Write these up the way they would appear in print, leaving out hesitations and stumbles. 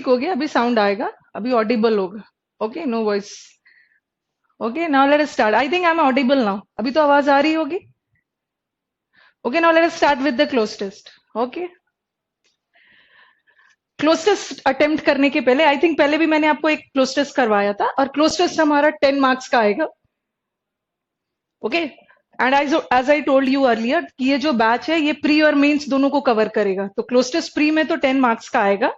ठीक हो गया, अभी साउंड आएगा, अभी ऑडिबल होगा। Okay, no voice. Okay, now let us start. I think I am audible now, अभी तो आवाज आ रही होगी। Okay, now let us start with the cloze test. Okay, cloze test attempt करने के पहले, आई थिंक पहले भी मैंने आपको एक क्लोज टेस्ट करवाया था, और क्लोज टेस्ट हमारा 10 मार्क्स का आएगा। Okay, and as I told you earlier कि ये जो बैच है ये प्री और मेंस दोनों को कवर करेगा। तो क्लोज टेस्ट प्री में तो 10 मार्क्स का आएगा।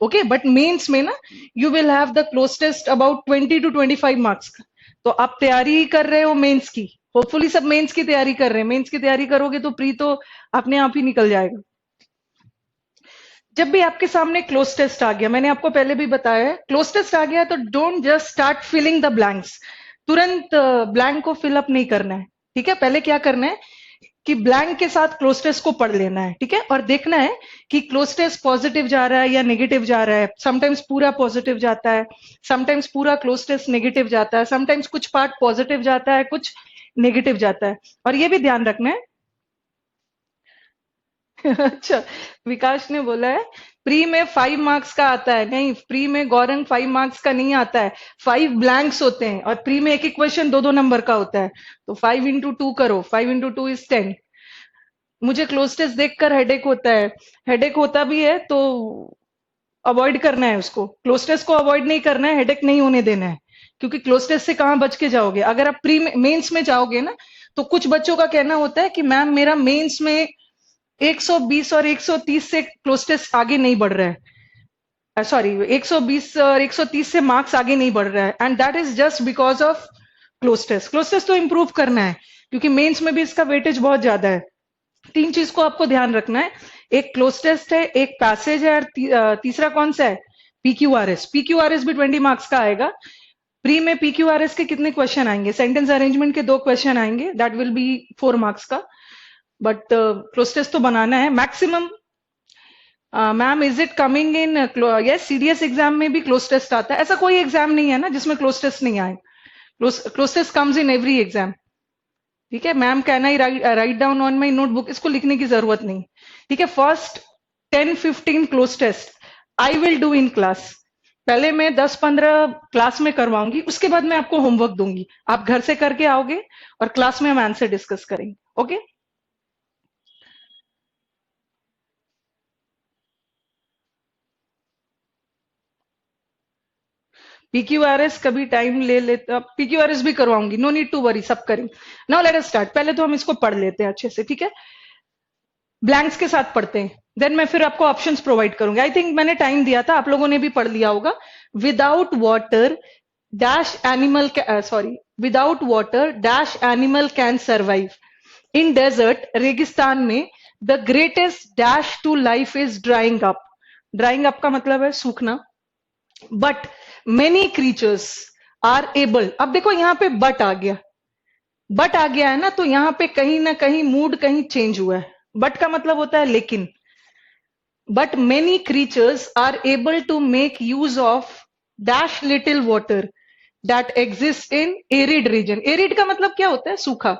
ओके, बट मेंस में ना you will have the cloze test about 20 to 25 marks का। तो आप तैयारी कर रहे हो मेंस की, होपफुली सब मेंस की तैयारी कर रहे हैं। मेंस की तैयारी करोगे तो प्री तो अपने आप ही निकल जाएगा। जब भी आपके सामने क्लोज टेस्ट आ गया, मैंने आपको पहले भी बताया है, क्लोज टेस्ट आ गया तो don't just start filling the blanks. तुरंत ब्लैंक को फिलअप नहीं करना है। ठीक है, पहले क्या करना है कि ब्लैंक के साथ क्लोज टेस्ट को पढ़ लेना है। ठीक है, और देखना है कि क्लोज टेस्ट पॉजिटिव जा रहा है या नेगेटिव जा रहा है। समटाइम्स पूरा पॉजिटिव जाता है, समटाइम्स पूरा क्लोज टेस्ट नेगेटिव जाता है, समटाइम्स कुछ पार्ट पॉजिटिव जाता है, कुछ नेगेटिव जाता है। और ये भी ध्यान रखना है अच्छा, विकास ने बोला है प्री में 5 मार्क्स का आता है। नहीं, प्री में गौरंग 5 मार्क्स का नहीं आता है, 5 ब्लैंक्स होते हैं, और प्री में एक एक क्वेश्चन 2-2 नंबर का होता है। तो 5 इंटू 2 करो, 5 इंटू 2 इज 10। मुझे क्लोज टेस्ट देखकर हेडेक होता है, हेडेक होता भी है तो अवॉइड करना है उसको। क्लोज टेस्ट को अवॉइड नहीं करना है, हेडेक नहीं होने देना है, क्योंकि क्लोज टेस्ट से कहां बच के जाओगे। अगर आप प्री मेंस में जाओगे ना, तो कुछ बच्चों का कहना होता है कि मैम मेरा मेंस में 120 और 130 से क्लोज टेस्ट आगे नहीं बढ़ रहा है, सॉरी 120 और 130 से मार्क्स आगे नहीं बढ़ रहा है, and that is just because of cloze test. Cloze test तो इंप्रूव करना है, क्योंकि मेंस में भी इसका वेटेज बहुत ज्यादा है। 3 चीज को आपको ध्यान रखना है, एक क्लोज टेस्ट है, एक पैसेज है, और तीसरा कौन सा है, पीक्यूआरएस। पीक्यूआरएस भी 20 मार्क्स का आएगा। प्री में पीक्यूआरएस के कितने क्वेश्चन आएंगे, सेंटेंस अरेंजमेंट के 2 क्वेश्चन आएंगे, दैट विल बी 4 मार्क्स का। बट क्लोज टेस्ट तो बनाना है maximum. Ma'am is it coming in, yes CDS exam में भी क्लोज टेस्ट आता है। ऐसा कोई एग्जाम नहीं है ना जिसमें क्लोज टेस्ट नहीं आए, cloze test comes in every exam. ठीक है, ma'am can I write down on my notebook, इसको लिखने की जरूरत नहीं। ठीक है, first 10-15 cloze test I will do in class. पहले मैं 10-15 क्लास में करवाऊंगी, उसके बाद मैं आपको होमवर्क दूंगी, आप घर से करके आओगे और क्लास में हम आंसर डिस्कस करेंगे। ओके, पीक्यूआरएस कभी टाइम ले लेते, पीक्यूआरएस भी करवाऊंगी, नो नीड टू वरी, सब करेंगे। Now let us start. पहले तो हम इसको पढ़ लेते हैं अच्छे से। ठीक है, ब्लैंक्स के साथ पढ़ते हैं, देन मैं फिर आपको ऑप्शंस प्रोवाइड करूंगी। आई थिंक मैंने टाइम दिया था, आप लोगों ने भी पढ़ लिया होगा। Without water dash animal, sorry, without water dash animal can survive in desert, रेगिस्तान में the greatest dash to life is drying up. Drying up का मतलब है सूखना। But many creatures are able, अब देखो यहां पे बट आ गया, बट आ गया है ना, तो यहां पे कहीं ना कहीं मूड कहीं चेंज हुआ है। बट का मतलब होता है लेकिन। But many creatures are able to make use of dash little water that exist in arid region. Arid का मतलब क्या होता है, सूखा,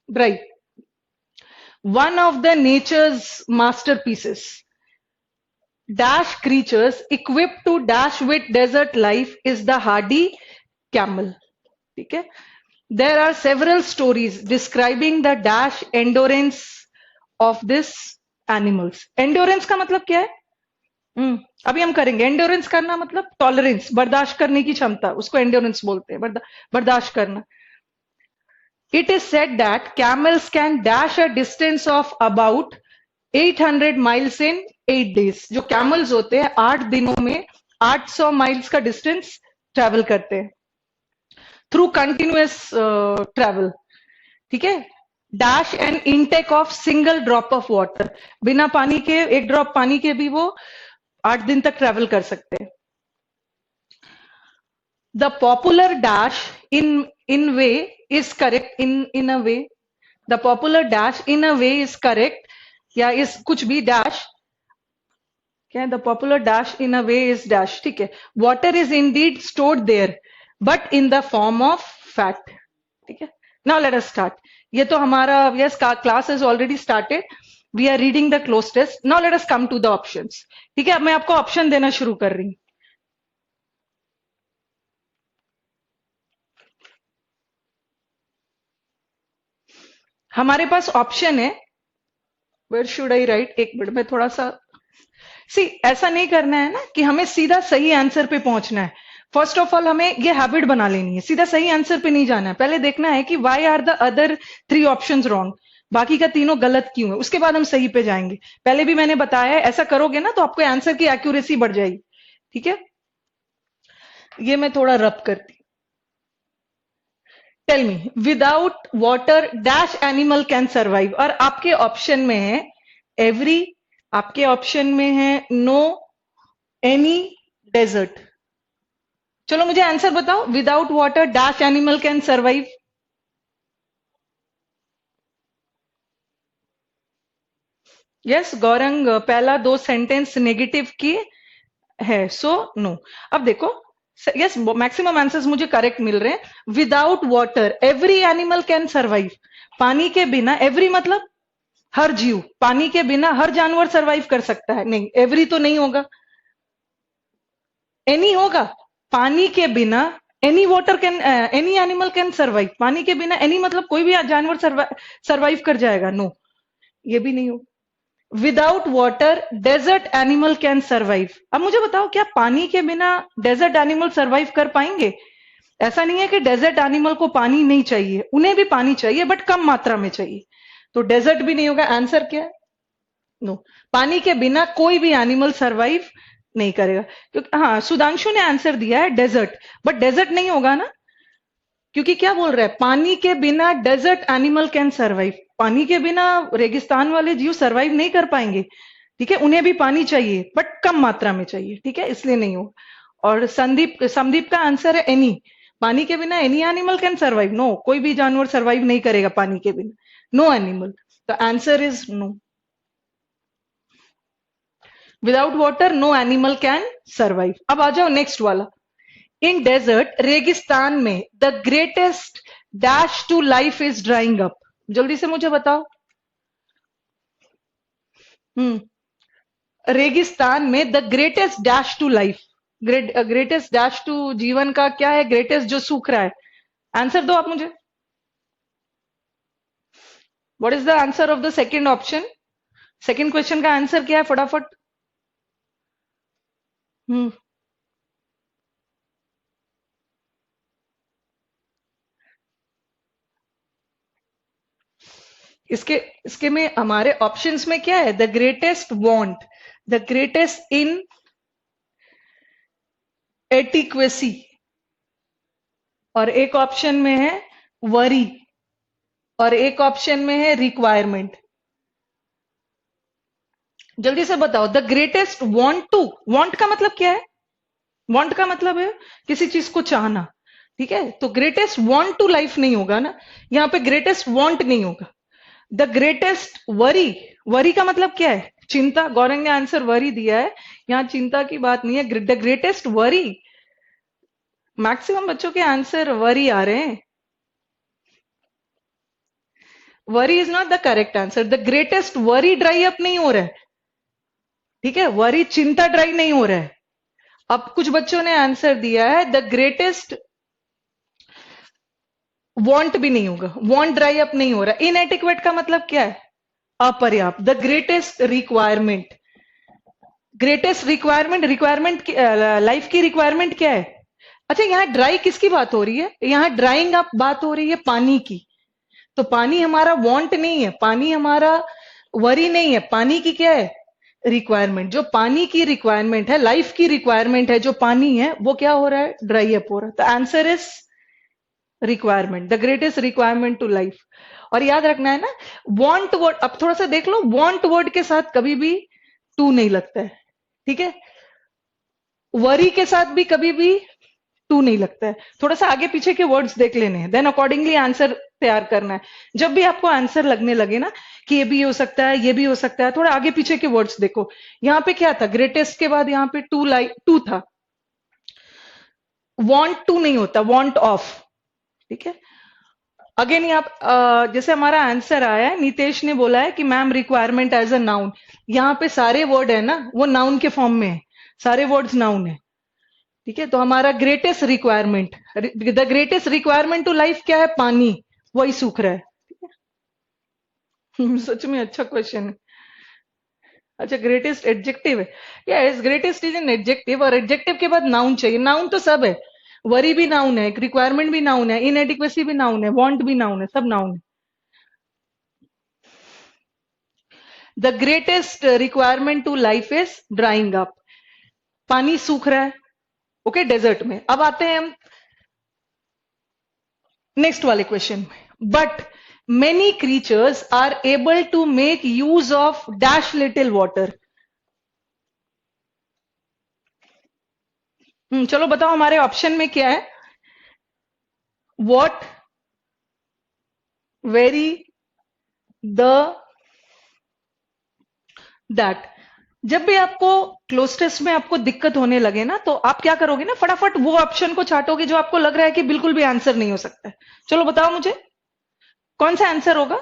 dry. One of the nature's masterpieces dash creatures equipped to dash with desert life is the hardy camel. ठीक है, there are several stories describing the dash endurance of this animals. endurance का मतलब क्या है, अभी हम करेंगे। endurance करना मतलब टॉलरेंस, बर्दाश्त करने की क्षमता, उसको endurance बोलते हैं, बर्दाश्त करना। It is said that camels can dash a distance of about 800 miles in 8 days. जो कैमल्स होते हैं 8 दिनों में 800 माइल्स का डिस्टेंस ट्रेवल करते हैं थ्रू कंटिन्यूअस ट्रेवल। ठीक है, dash and intake of single drop of water, बिना पानी के, एक ड्रॉप पानी के भी वो 8 दिन तक ट्रेवल कर सकते हैं। The popular dash in way is correct, in a way, the popular dash in a way is correct, या इस कुछ भी डैश क्या है, the popular dash in a way is dash. ठीक है, water is indeed stored there but in the form of fat. ठीक है, नाउ लेट अस स्टार्ट। ये तो हमारा, yes, class is already started, we are reading the cloze test. Now let us come to the options. ठीक है, अब मैं आपको ऑप्शन देना शुरू कर रही हूं। हमारे पास ऑप्शन है, वेयर शुड आई राइट, एक मिनट में थोड़ा सा सी, ऐसा नहीं करना है ना कि हमें सीधा सही आंसर पे पहुंचना है। फर्स्ट ऑफ ऑल हमें ये हैबिट बना लेनी है, सीधा सही आंसर पे नहीं जाना है। पहले देखना है कि why are the other 3 options wrong, बाकी का तीनों गलत क्यों है, उसके बाद हम सही पे जाएंगे। पहले भी मैंने बताया है, ऐसा करोगे ना तो आपको आंसर की एक्यूरेसी बढ़ जाएगी। ठीक है, ये मैं थोड़ा रब करती। Tell me, without water dash animal can survive, और आपके ऑप्शन में है एवरी, आपके ऑप्शन में है नो, एनी, डेजर्ट। चलो मुझे आंसर बताओ, without water dash animal can survive. Yes Gaurang, पहला 2 सेंटेंस नेगेटिव की है, सो नो। अब देखो, यस मैक्सिमम आंसर्स मुझे करेक्ट मिल रहे हैं। Without water every animal can survive, पानी के बिना, एवरी मतलब हर जीव, पानी के बिना हर जानवर सरवाइव कर सकता है। नहीं, एवरी तो नहीं होगा, एनी होगा। पानी के बिना any water can, any animal can survive, पानी के बिना एनी मतलब कोई भी जानवर सर्वाइव कर जाएगा। नो, ये भी नहीं होगा। Without water desert animal can survive, अब मुझे बताओ क्या पानी के बिना डेजर्ट एनिमल सर्वाइव कर पाएंगे? ऐसा नहीं है कि डेजर्ट एनिमल को पानी नहीं चाहिए, उन्हें भी पानी चाहिए बट कम मात्रा में चाहिए, तो डेजर्ट भी नहीं होगा। आंसर क्या है? नो, पानी के बिना कोई भी एनिमल सरवाइव नहीं करेगा। क्योंकि हाँ, सुधांशु ने आंसर दिया है डेजर्ट, बट डेजर्ट नहीं होगा ना, क्योंकि क्या बोल रहा है, पानी के बिना डेजर्ट एनिमल कैन सर्वाइव, पानी के बिना रेगिस्तान वाले जीव सर्वाइव नहीं कर पाएंगे। ठीक है, उन्हें भी पानी चाहिए बट कम मात्रा में चाहिए, ठीक है, इसलिए नहीं होगा। और संदीप का आंसर है एनी, पानी के बिना any animal can survive. No, कोई भी जानवर सर्वाइव नहीं करेगा पानी के बिना, नो एनिमल। तो answer is no, without water no animal can survive. अब आ जाओ नेक्स्ट वाला, इन डेजर्ट, रेगिस्तान में, the greatest dash to life is drying up. जल्दी से मुझे बताओ। रेगिस्तान में the greatest dash to life, greatest dash to जीवन का क्या है, ग्रेटेस्ट जो सूख रहा है। आंसर दो आप मुझे, what is the answer of the second option? Second question का आंसर क्या है, फटाफट। हम्म इसके इसके में हमारे ऑप्शंस में क्या है, the greatest want, the greatest inadequacy, और एक ऑप्शन में है वरी, और एक ऑप्शन में है रिक्वायरमेंट। जल्दी से बताओ, the greatest want to, want का मतलब क्या है? वांट का मतलब है किसी चीज को चाहना, ठीक है, तो ग्रेटेस्ट वांट टू लाइफ नहीं होगा ना, यहाँ पे ग्रेटेस्ट वांट नहीं होगा। द ग्रेटेस्ट वरी, वरी का मतलब क्या है, चिंता। गौरंग ने आंसर वरी दिया है, यहाँ चिंता की बात नहीं है। द ग्रेटेस्ट वरी, मैक्सिमम बच्चों के आंसर वरी आ रहे हैं। Worry is not the correct answer, the greatest worry dry up नहीं हो रहा है, ठीक है, वरी चिंता ड्राई नहीं हो रहा है। अब कुछ बच्चों ने आंसर दिया है द ग्रेटेस्ट वांट भी नहीं होगा, वांट ड्राई अप नहीं हो रहा। इनएडिक्वेट का मतलब क्या है, अपर्याप्त। The greatest requirement, greatest requirement, requirement life की रिक्वायरमेंट क्या है? अच्छा, यहाँ ड्राई किसकी बात हो रही है, यहाँ ड्राइंग अप बात हो रही है पानी की, तो पानी हमारा वांट नहीं है, पानी हमारा वरी नहीं है, पानी की क्या है, रिक्वायरमेंट। जो पानी की रिक्वायरमेंट है, लाइफ की रिक्वायरमेंट है, जो पानी है वो क्या हो रहा है, ड्राई अप हो रहा है। तो answer is requirement, the greatest requirement to life. और याद रखना है ना, वांट वर्ड, अब थोड़ा सा देख लो, वांट वर्ड के साथ कभी भी टू नहीं लगता है, ठीक है, वरी के साथ भी कभी भी टू नहीं लगता है। थोड़ा सा आगे पीछे के वर्ड्स देख लेने हैं, देन अकॉर्डिंगली आंसर तैयार करना है। जब भी आपको आंसर लगने लगे ना कि ये भी हो सकता है, ये भी हो सकता है, थोड़ा आगे पीछे के वर्ड्स देखो। यहाँ पे क्या था, ग्रेटेस्ट के बाद यहाँ पे टू था, वांट टू नहीं होता, वांट ऑफ, ठीक है। अगेन आप जैसे हमारा आंसर आया है, नितेश ने बोला है कि ma'am requirement as a noun, यहाँ पे सारे वर्ड है ना वो नाउन के फॉर्म में है, सारे वर्ड्स नाउन है, ठीक है। तो हमारा greatest requirement, the greatest requirement to life क्या है, पानी, वही सूख रहा है, ठीक है। सच में अच्छा क्वेश्चन है। अच्छा, ग्रेटेस्ट एडजेक्टिव है। Yes, greatest is an adjective, और एडजेक्टिव के बाद नाउन चाहिए। नाउन तो सब है, वरी भी नाउन है, रिक्वायरमेंट भी नाउन है, इनएडिक्वेसी भी नाउन है, वांट भी नाउन है, सब नाउन है। The greatest requirement to life is drying up. पानी सूख रहा है, ओके, डेजर्ट में। अब आते हैं हम नेक्स्ट वाले क्वेश्चन में। But many creatures are able to make use of dash little water. चलो बताओ हमारे ऑप्शन में क्या है। What, very, the, that. जब भी आपको क्लोज टेस्ट में आपको दिक्कत होने लगे ना, तो आप क्या करोगे ना, फटाफट वो ऑप्शन को छाटोगे जो आपको लग रहा है कि बिल्कुल भी आंसर नहीं हो सकता है। चलो बताओ मुझे कौन सा आंसर होगा।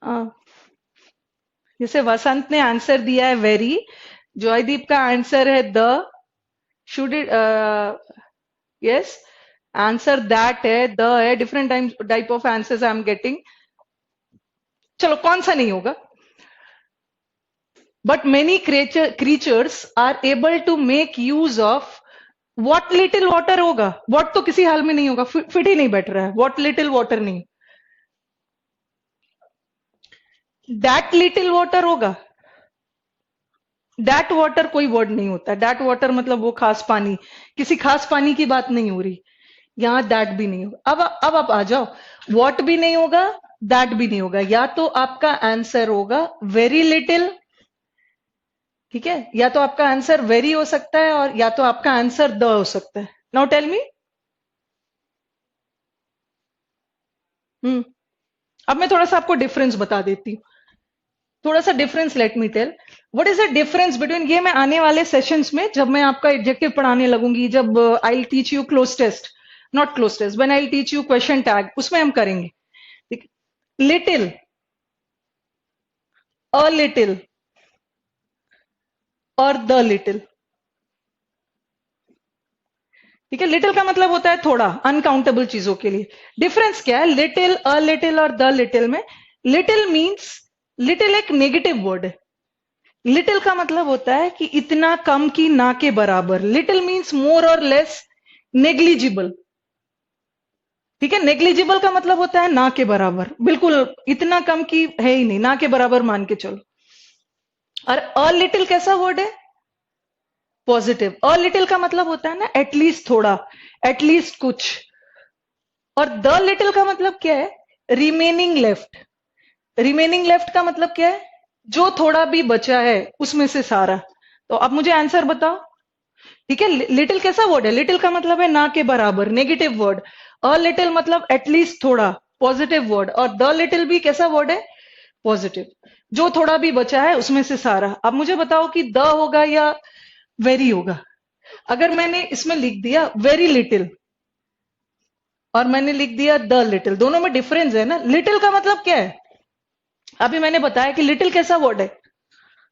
आ, जैसे वसंत ने आंसर दिया है वेरी, जॉयदीप का आंसर है the, should it, yes, answer that है, द है, different type of answers I am getting. चलो कौन सा नहीं होगा। But many creatures are able to make use of what little water होगा। वॉट तो किसी हाल में नहीं होगा, फिट ही नहीं बैठ रहा है, वॉट लिटिल वाटर नहीं। दैट लिटिल वाटर होगा। दैट वाटर कोई वर्ड नहीं होता। दैट वाटर मतलब वो खास पानी, किसी खास पानी की बात नहीं हो रही। यहां दैट भी नहीं होगा। अब आप आ जाओ, वॉट भी नहीं होगा, दैट भी नहीं होगा। या तो आपका आंसर होगा वेरी लिटिल, ठीक है, या तो आपका आंसर वेरी हो सकता है, और या तो आपका आंसर द हो सकता है। Now tell me. हम्म अब मैं थोड़ा सा आपको डिफरेंस बता देती हूँ। थोड़ा सा difference let me tell. What is the difference between, ये मैं आने वाले सेशंस में जब मैं आपका एडजेक्टिव पढ़ाने लगूंगी, जब I will teach you cloze test, not cloze test, when I will teach you question tag, उसमें हम करेंगे। लिटिल, अ लिटिल और द लिटिल। ठीक है, लिटिल का मतलब होता है थोड़ा, अनकाउंटेबल चीजों के लिए। डिफरेंस क्या है लिटिल, अ लिटिल और द लिटिल में। लिटिल मीन्स, लिटिल एक नेगेटिव वर्ड है। लिटिल का मतलब होता है कि इतना कम की ना के बराबर। लिटिल मीन्स मोर और लेस, नेग्लिजिबल। ठीक है, नेग्लिजिबल का मतलब होता है ना के बराबर, बिल्कुल इतना कम की है ही नहीं, ना के बराबर मान के चलो। और अ लिटिल कैसा वर्ड है, पॉजिटिव। अ लिटिल का मतलब होता है ना एटलीस्ट थोड़ा, एटलीस्ट कुछ। और द लिटिल का मतलब क्या है, रिमेनिंग लेफ्ट। रिमेनिंग लेफ्ट का मतलब क्या है, जो थोड़ा भी बचा है उसमें से सारा। तो अब मुझे आंसर बताओ। ठीक है, लिटिल कैसा वर्ड है, लिटिल का मतलब है ना के बराबर, नेगेटिव वर्ड। अ लिटिल मतलब एटलीस्ट थोड़ा, पॉजिटिव वर्ड। और द लिटिल भी कैसा वर्ड है, पॉजिटिव, जो थोड़ा भी बचा है उसमें से सारा। अब मुझे बताओ कि द होगा या वेरी होगा। अगर मैंने इसमें लिख दिया वेरी लिटिल और मैंने लिख दिया द लिटिल, दोनों में डिफरेंस है ना। लिटिल का मतलब क्या है, अभी मैंने बताया कि लिटिल कैसा वर्ड है,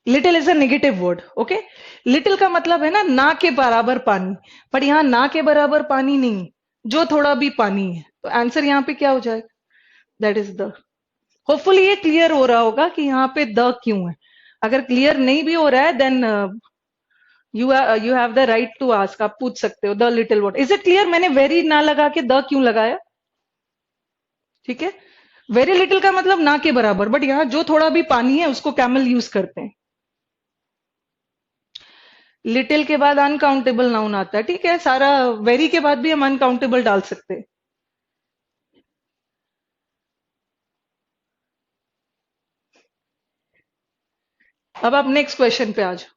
little is a negative word, okay. Little का मतलब है ना के बराबर पानी। पर यहां ना के बराबर पानी नहीं, जो थोड़ा भी पानी है। तो आंसर यहाँ पे क्या हो जाएगा, दैट इज द। होपफुली ये क्लियर हो रहा होगा कि यहाँ पे द क्यों है। अगर क्लियर नहीं भी हो रहा है, then you have the right to ask, आप पूछ सकते हो the little word, is it clear. मैंने वेरी ना लगा के द क्यों लगाया, ठीक है। वेरी लिटिल का मतलब ना के बराबर, बट यहाँ जो थोड़ा भी पानी है उसको कैमल यूज करते हैं। लिटिल के बाद अनकाउंटेबल नाउन आता है, ठीक है, सारा। वेरी के बाद भी हम अनकाउंटेबल डाल सकते हैं। अब आप नेक्स्ट क्वेश्चन पे आ जाओ।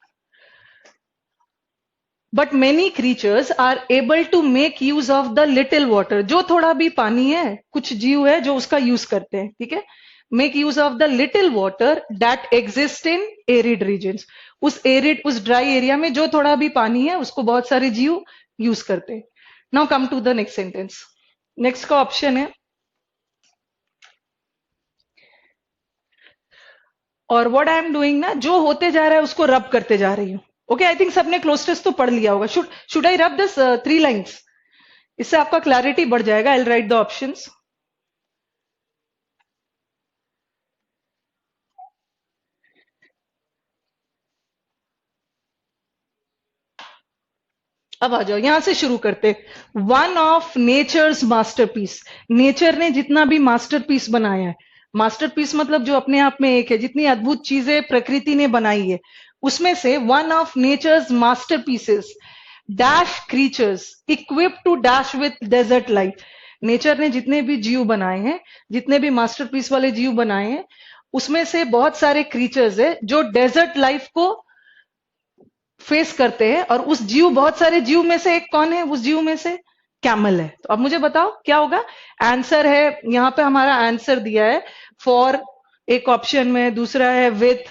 But many creatures are able to make use of the little water. जो थोड़ा भी पानी है, कुछ जीव है जो उसका यूज करते हैं, ठीक है। Make use of the little water that exist in arid regions. उस एरिड, उस ड्राई एरिया में जो थोड़ा भी पानी है उसको बहुत सारे जीव यूज करते हैं। Now come to the next sentence. Next का ऑप्शन है, और व्हाट आई एम डूइंग ना, जो होते जा रहा है उसको रब करते जा रही हूँ। ओके, आई थिंक सबने क्लोज तो पढ़ लिया होगा। Should I rub this 3 lines, इससे आपका क्लैरिटी बढ़ जाएगा। I write the options. अब आ जाओ, यहां से शुरू करते। One of nature's masterpiece. Nature ने जितना भी मास्टरपीस बनाया है, मास्टरपीस मतलब जो अपने आप में एक है, जितनी अद्भुत चीजें प्रकृति ने बनाई है, उसमें से one of nature's masterpieces dash creatures equip to dash with desert life. Nature ने जितने भी जीव बनाए हैं, जितने भी मास्टरपीस वाले जीव बनाए हैं, उसमें से बहुत सारे क्रीचर्स है जो डेजर्ट लाइफ को फेस करते हैं। और उस जीव, बहुत सारे जीव में से एक कौन है? उस जीव में से कैमल है। तो अब मुझे बताओ क्या होगा? आंसर है, यहां पे हमारा आंसर दिया है फॉर एक ऑप्शन में, दूसरा है with,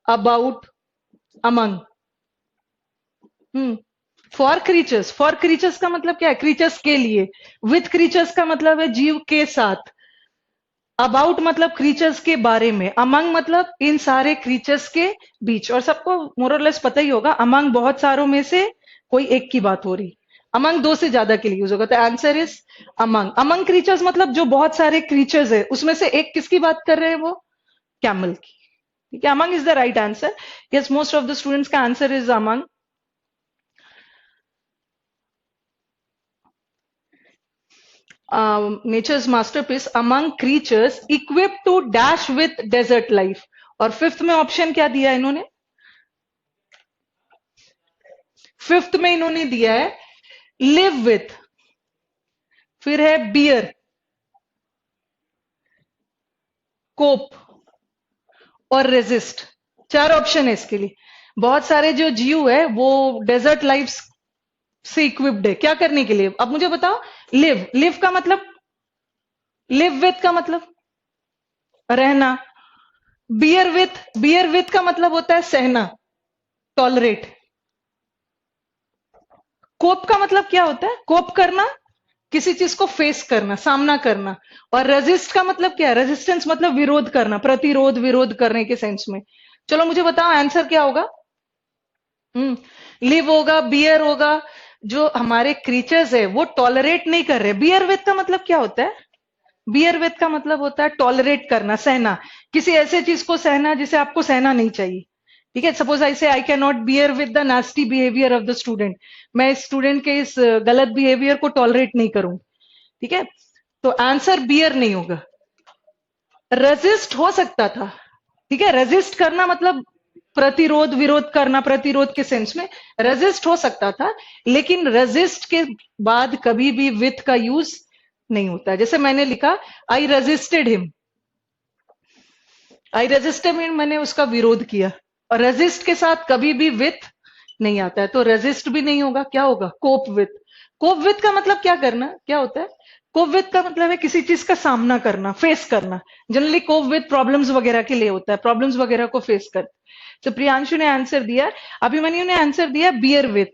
about, among. For creatures, for creatures का मतलब क्या है? क्रीचर्स के लिए। विथ क्रीचर्स का मतलब है जीव के साथ। अबाउट मतलब क्रीचर्स के बारे में। अमंग मतलब इन सारे क्रीचर्स के बीच। और सबको मोरलेस पता ही होगा, अमंग बहुत सारों में से कोई एक की बात हो रही। अमंग दो से ज्यादा के लिए यूज होगा, तो answer is among. Among creatures मतलब जो बहुत सारे क्रीचर्स है, उसमें से एक किसकी बात कर रहे हैं? वो कैमल की। ठीक है, among is the right answer. Yes, most of the students का answer is among. Nature's masterpiece among creatures equip to dash with desert life. और फिफ्थ में ऑप्शन क्या दिया इन्होंने? फिफ्थ में इन्होंने दिया है लिव विथ, फिर है बियर, कोप और रेजिस्ट। चार ऑप्शन है इसके लिए। बहुत सारे जो जीव है वो डेजर्ट लाइफ से इक्विप्ड है, क्या करने के लिए? अब मुझे बताओ, लिव, लिव का मतलब, लिव विथ का मतलब रहना। बियर विथ, बियर विथ का मतलब होता है सहना, टॉलरेट। कोप का मतलब क्या होता है? कोप करना, किसी चीज को फेस करना, सामना करना। और रेजिस्ट का मतलब क्या है? रेजिस्टेंस मतलब विरोध करना, प्रतिरोध, विरोध करने के सेंस में। चलो मुझे बताओ आंसर क्या होगा? लिव होगा, बियर होगा। जो हमारे क्रीचर्स है वो टॉलरेट नहीं कर रहे। बियर विथ का मतलब क्या होता है? बियर विथ का मतलब होता है टॉलरेट करना, सहना। किसी ऐसे चीज को सहना जिसे आपको सहना नहीं चाहिए। ठीक है, सपोज आई से I can not bear with the nasty behaviour of the student. मैं स्टूडेंट के इस गलत बिहेवियर को टॉलरेट नहीं करूं। ठीक है, तो आंसर बियर नहीं होगा। रेजिस्ट हो सकता था। ठीक है, रेजिस्ट करना मतलब प्रतिरोध, विरोध करना, प्रतिरोध के सेंस में रेजिस्ट हो सकता था। लेकिन रेजिस्ट के बाद कभी भी विथ का यूज नहीं होता। जैसे मैंने लिखा, आई रेजिस्टेड हिम। आई रेजिस्टेड हिम, मैंने उसका विरोध किया। और रेजिस्ट के साथ कभी भी विथ नहीं आता है, तो रेजिस्ट भी नहीं होगा। क्या होगा? Cope with. कोप विथ का मतलब क्या करना, क्या होता है? कोप विथ का मतलब है किसी चीज का सामना करना, फेस करना। जनरली कोप विथ प्रॉब्लम्स वगैरह के लिए होता है, प्रॉब्लम्स वगैरह को फेस कर। तो प्रियांशु ने आंसर दिया, अभिमन्यु ने आंसर दिया बियर विथ।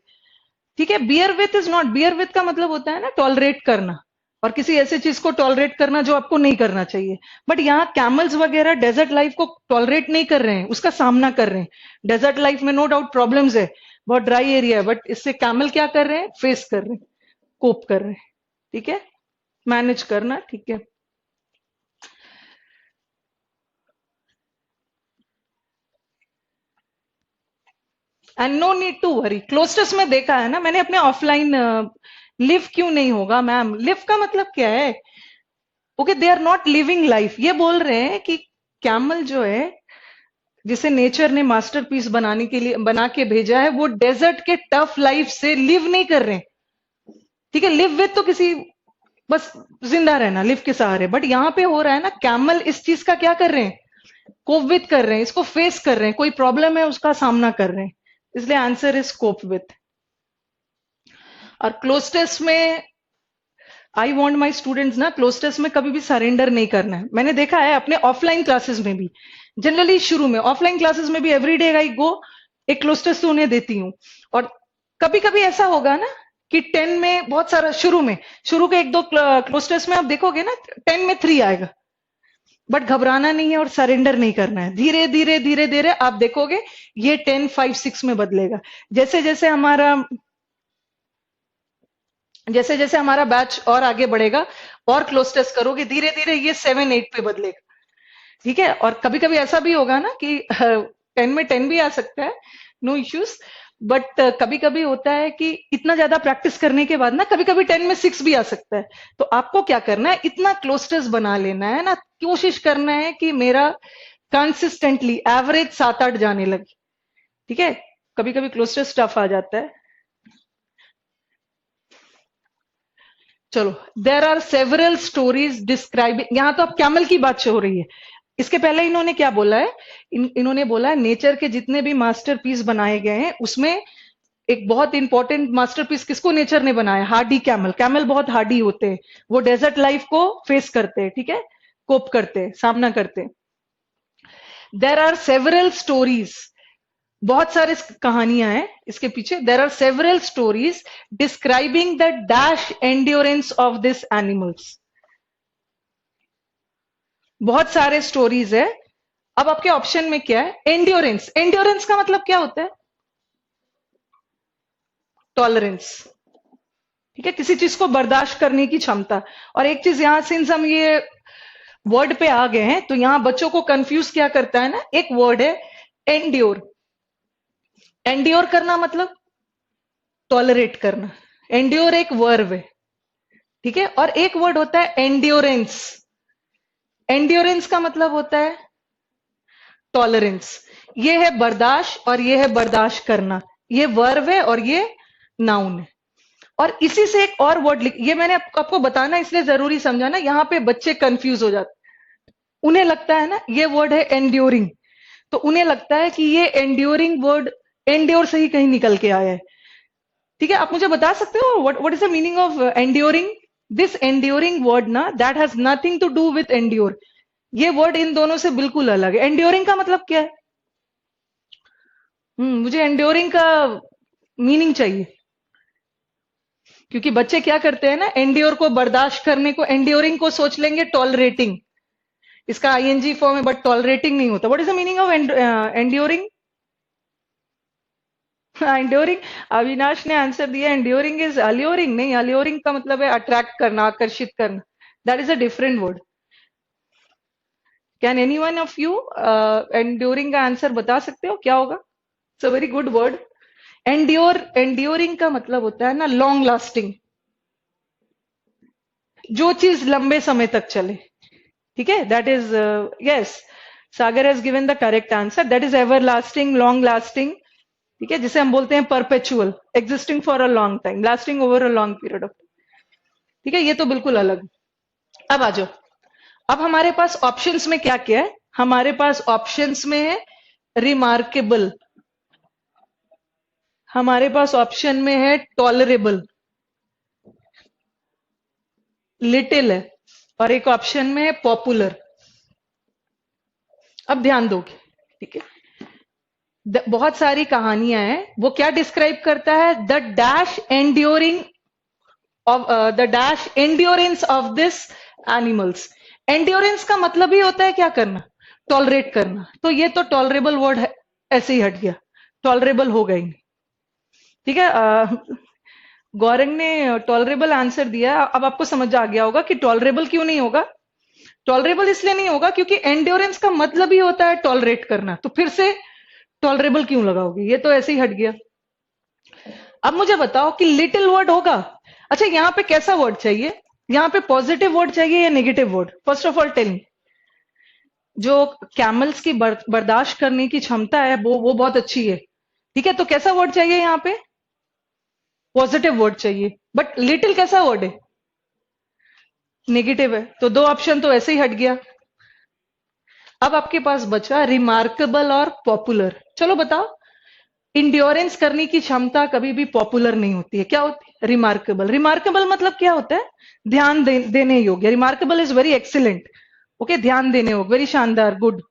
ठीक है, beer with is not, beer with का मतलब होता है ना टॉलरेट करना, और किसी ऐसे चीज को टॉलरेट करना जो आपको नहीं करना चाहिए। बट यहाँ कैमल्स वगैरह डेजर्ट लाइफ को टॉलरेट नहीं कर रहे हैं, उसका सामना कर रहे हैं। डेजर्ट लाइफ में नो डाउट प्रॉब्लम्स है, बहुत ड्राई एरिया है, बट इससे कैमल क्या कर रहे हैं? फेस कर रहे हैं, कोप कर रहे हैं। ठीक है, मैनेज करना। ठीक है, and no need to worry. क्लोस्टस में देखा है ना मैंने अपने ऑफलाइन। लिव क्यों नहीं होगा मैम? लिव का मतलब क्या है? Okay, they are not living life. ये बोल रहे हैं कि कैमल जो है, जिसे नेचर ने मास्टरपीस बनाने के लिए बना के भेजा है, वो डेजर्ट के टफ लाइफ से लिव नहीं कर रहे हैं। ठीक है, लिव विथ तो किसी, बस जिंदा रहना, लिव के सहारे। बट यहां पे हो रहा है ना, कैमल इस चीज का क्या कर रहे हैं? कोप विथ कर रहे हैं, इसको फेस कर रहे हैं, कोई प्रॉब्लम है उसका सामना कर रहे हैं। इसलिए आंसर इज कोप विथ। और क्लोस्टेस में आई वॉन्ट माई स्टूडेंट्स ना, क्लोस्टेस में कभी भी सरेंडर नहीं करना है। मैंने देखा है अपने ऑफलाइन क्लासेस में भी, जनरली शुरू में ऑफलाइन क्लासेस में भी एवरी डे आई गो, एक क्लोस्टेस तो उन्हें देती हूँ। और कभी कभी ऐसा होगा ना कि 10 में बहुत सारा, शुरू के एक दो क्लोस्टेस में आप देखोगे ना 10 में 3 आएगा। बट घबराना नहीं है और सरेंडर नहीं करना है। धीरे धीरे धीरे धीरे आप देखोगे ये 10, 5, 6 में बदलेगा। जैसे जैसे हमारा, जैसे जैसे हमारा बैच और आगे बढ़ेगा और क्लोज टेस्ट करोगे, धीरे धीरे ये 7, 8 पे बदलेगा। ठीक है, और कभी कभी ऐसा भी होगा ना कि 10 में 10 भी आ सकता है, नो इश्यूज। बट कभी कभी होता है कि इतना ज्यादा प्रैक्टिस करने के बाद ना कभी कभी 10 में 6 भी आ सकता है। तो आपको क्या करना है, इतना क्लोस्टर्स बना लेना है ना, कोशिश करना है कि मेरा कंसिस्टेंटली एवरेज 7-8 जाने लगे। ठीक है, कभी कभी क्लोस्टर स्टफ आ जाता है। चलो, there are several stories describing, यहां तो अब कैमल की बात हो रही है। इसके पहले इन्होंने क्या बोला है, इन्होंने बोला है नेचर के जितने भी मास्टरपीस बनाए गए हैं उसमें एक बहुत इंपॉर्टेंट मास्टरपीस किसको नेचर ने बनाया, हार्डी कैमल। कैमल बहुत हार्डी होते हैं, वो डेजर्ट लाइफ को फेस करते हैं, ठीक है, कोप करते हैं, सामना करते हैं। देर आर सेवरल स्टोरीज, बहुत सारे कहानियां हैं इसके पीछे। There are several stories describing the dash endurance of this animals. बहुत सारे स्टोरीज है। अब आपके ऑप्शन में क्या है, एंड्योरेंस। एंड्योरेंस का मतलब क्या होता है, टॉलरेंस। ठीक है, किसी चीज को बर्दाश्त करने की क्षमता। और एक चीज यहां, सिंस हम ये वर्ड पे आ गए हैं, तो यहां बच्चों को कंफ्यूज क्या करता है ना, एक वर्ड है एंड्योर। एंड्योर करना मतलब टॉलरेट करना। एंड्योर एक वर्ब है, ठीक है। और एक वर्ड होता है एंड्योरेंस। एंड्योरेंस का मतलब होता है टॉलरेंस। ये है बर्दाश्त और ये है बर्दाश्त करना। ये वर्ब है और ये नाउन है। और इसी से एक और वर्ड लिख, ये मैंने आपको बताना इसलिए जरूरी समझा ना, यहां पे बच्चे कंफ्यूज हो जाते। उन्हें लगता है ना ये वर्ड है एंड्योरिंग, तो उन्हें लगता है कि ये एंड्योरिंग वर्ड एंड्योर से ही कहीं निकल के आया है। ठीक है, आप मुझे बता सकते हो what is the meaning of enduring. This enduring word ना, that has nothing to do with endure. ये वर्ड इन दोनों से बिल्कुल अलग है। एंड्योरिंग का मतलब क्या है, मुझे एंड्योरिंग का मीनिंग चाहिए। क्योंकि बच्चे क्या करते हैं ना, एंड्योर को बर्दाश्त करने को, एंड्योरिंग को सोच लेंगे टॉलरेटिंग। इसका आईएनजी फॉर्म है बट टॉलरेटिंग नहीं होता। What is the meaning of enduring. Enduring, Avinash ने आंसर दिया, एंड्योरिंग इज अल्योरिंग। नहीं, अल्योरिंग का मतलब है अट्रैक्ट करना, आकर्षित करना। That is a different word. Can any one of you enduring का आंसर बता सकते हो क्या होगा। It's a very good word. Endure, enduring का मतलब होता है ना लॉन्ग लास्टिंग, जो चीज लंबे समय तक चले। ठीक है, that is, yes, Sagar has given the correct answer. That is ever lasting, long lasting. ठीक है, जिसे हम बोलते हैं perpetual, existing for a long time, lasting over a long period of. ठीक है, ये तो बिल्कुल अलग। अब आ जाओ, अब हमारे पास ऑप्शंस में क्या क्या है। हमारे पास ऑप्शंस में है रिमार्केबल, हमारे पास ऑप्शन में है टॉलरेबल, लिटिल है, और एक ऑप्शन में है पॉपुलर। अब ध्यान दोगे, ठीक है। बहुत सारी कहानियां हैं, वो क्या डिस्क्राइब करता है, the dash enduring of the dash endurance of this animals. Endurance का मतलब ही होता है क्या करना, टॉलरेट करना। तो ये तो टॉलरेबल वर्ड है, ऐसे ही हट गया, टॉलरेबल हो गई। ठीक है, गौरंग ने टॉलरेबल आंसर दिया। अब आपको समझ आ गया होगा कि टॉलरेबल क्यों नहीं होगा। टॉलरेबल इसलिए नहीं होगा क्योंकि एंड्योरेंस का मतलब ही होता है टॉलरेट करना, तो फिर से टॉलरेबल क्यों लगाओगे, ये तो ऐसे ही हट गया। अब मुझे बताओ कि लिटिल वर्ड होगा। अच्छा, यहां पे कैसा वर्ड चाहिए, यहां पे पॉजिटिव वर्ड चाहिए या negative word. First of all tell me, जो कैमल्स की बर्दाश्त करने की क्षमता है वो बहुत अच्छी है। ठीक है, तो कैसा वर्ड चाहिए यहाँ पे, पॉजिटिव वर्ड चाहिए। बट लिटिल कैसा वर्ड है, नेगेटिव है, तो दो ऑप्शन तो ऐसे ही हट गया। अब आपके पास बचा रिमार्केबल और पॉपुलर। चलो बताओ, इंड्योरेंस करने की क्षमता कभी भी पॉपुलर नहीं होती है, क्या होती है, रिमार्केबल। रिमार्केबल मतलब क्या होता है, ध्यान देने योग्य। Remarkable is very excellent, okay, ध्यान देने योग्य, वेरी शानदार, गुड।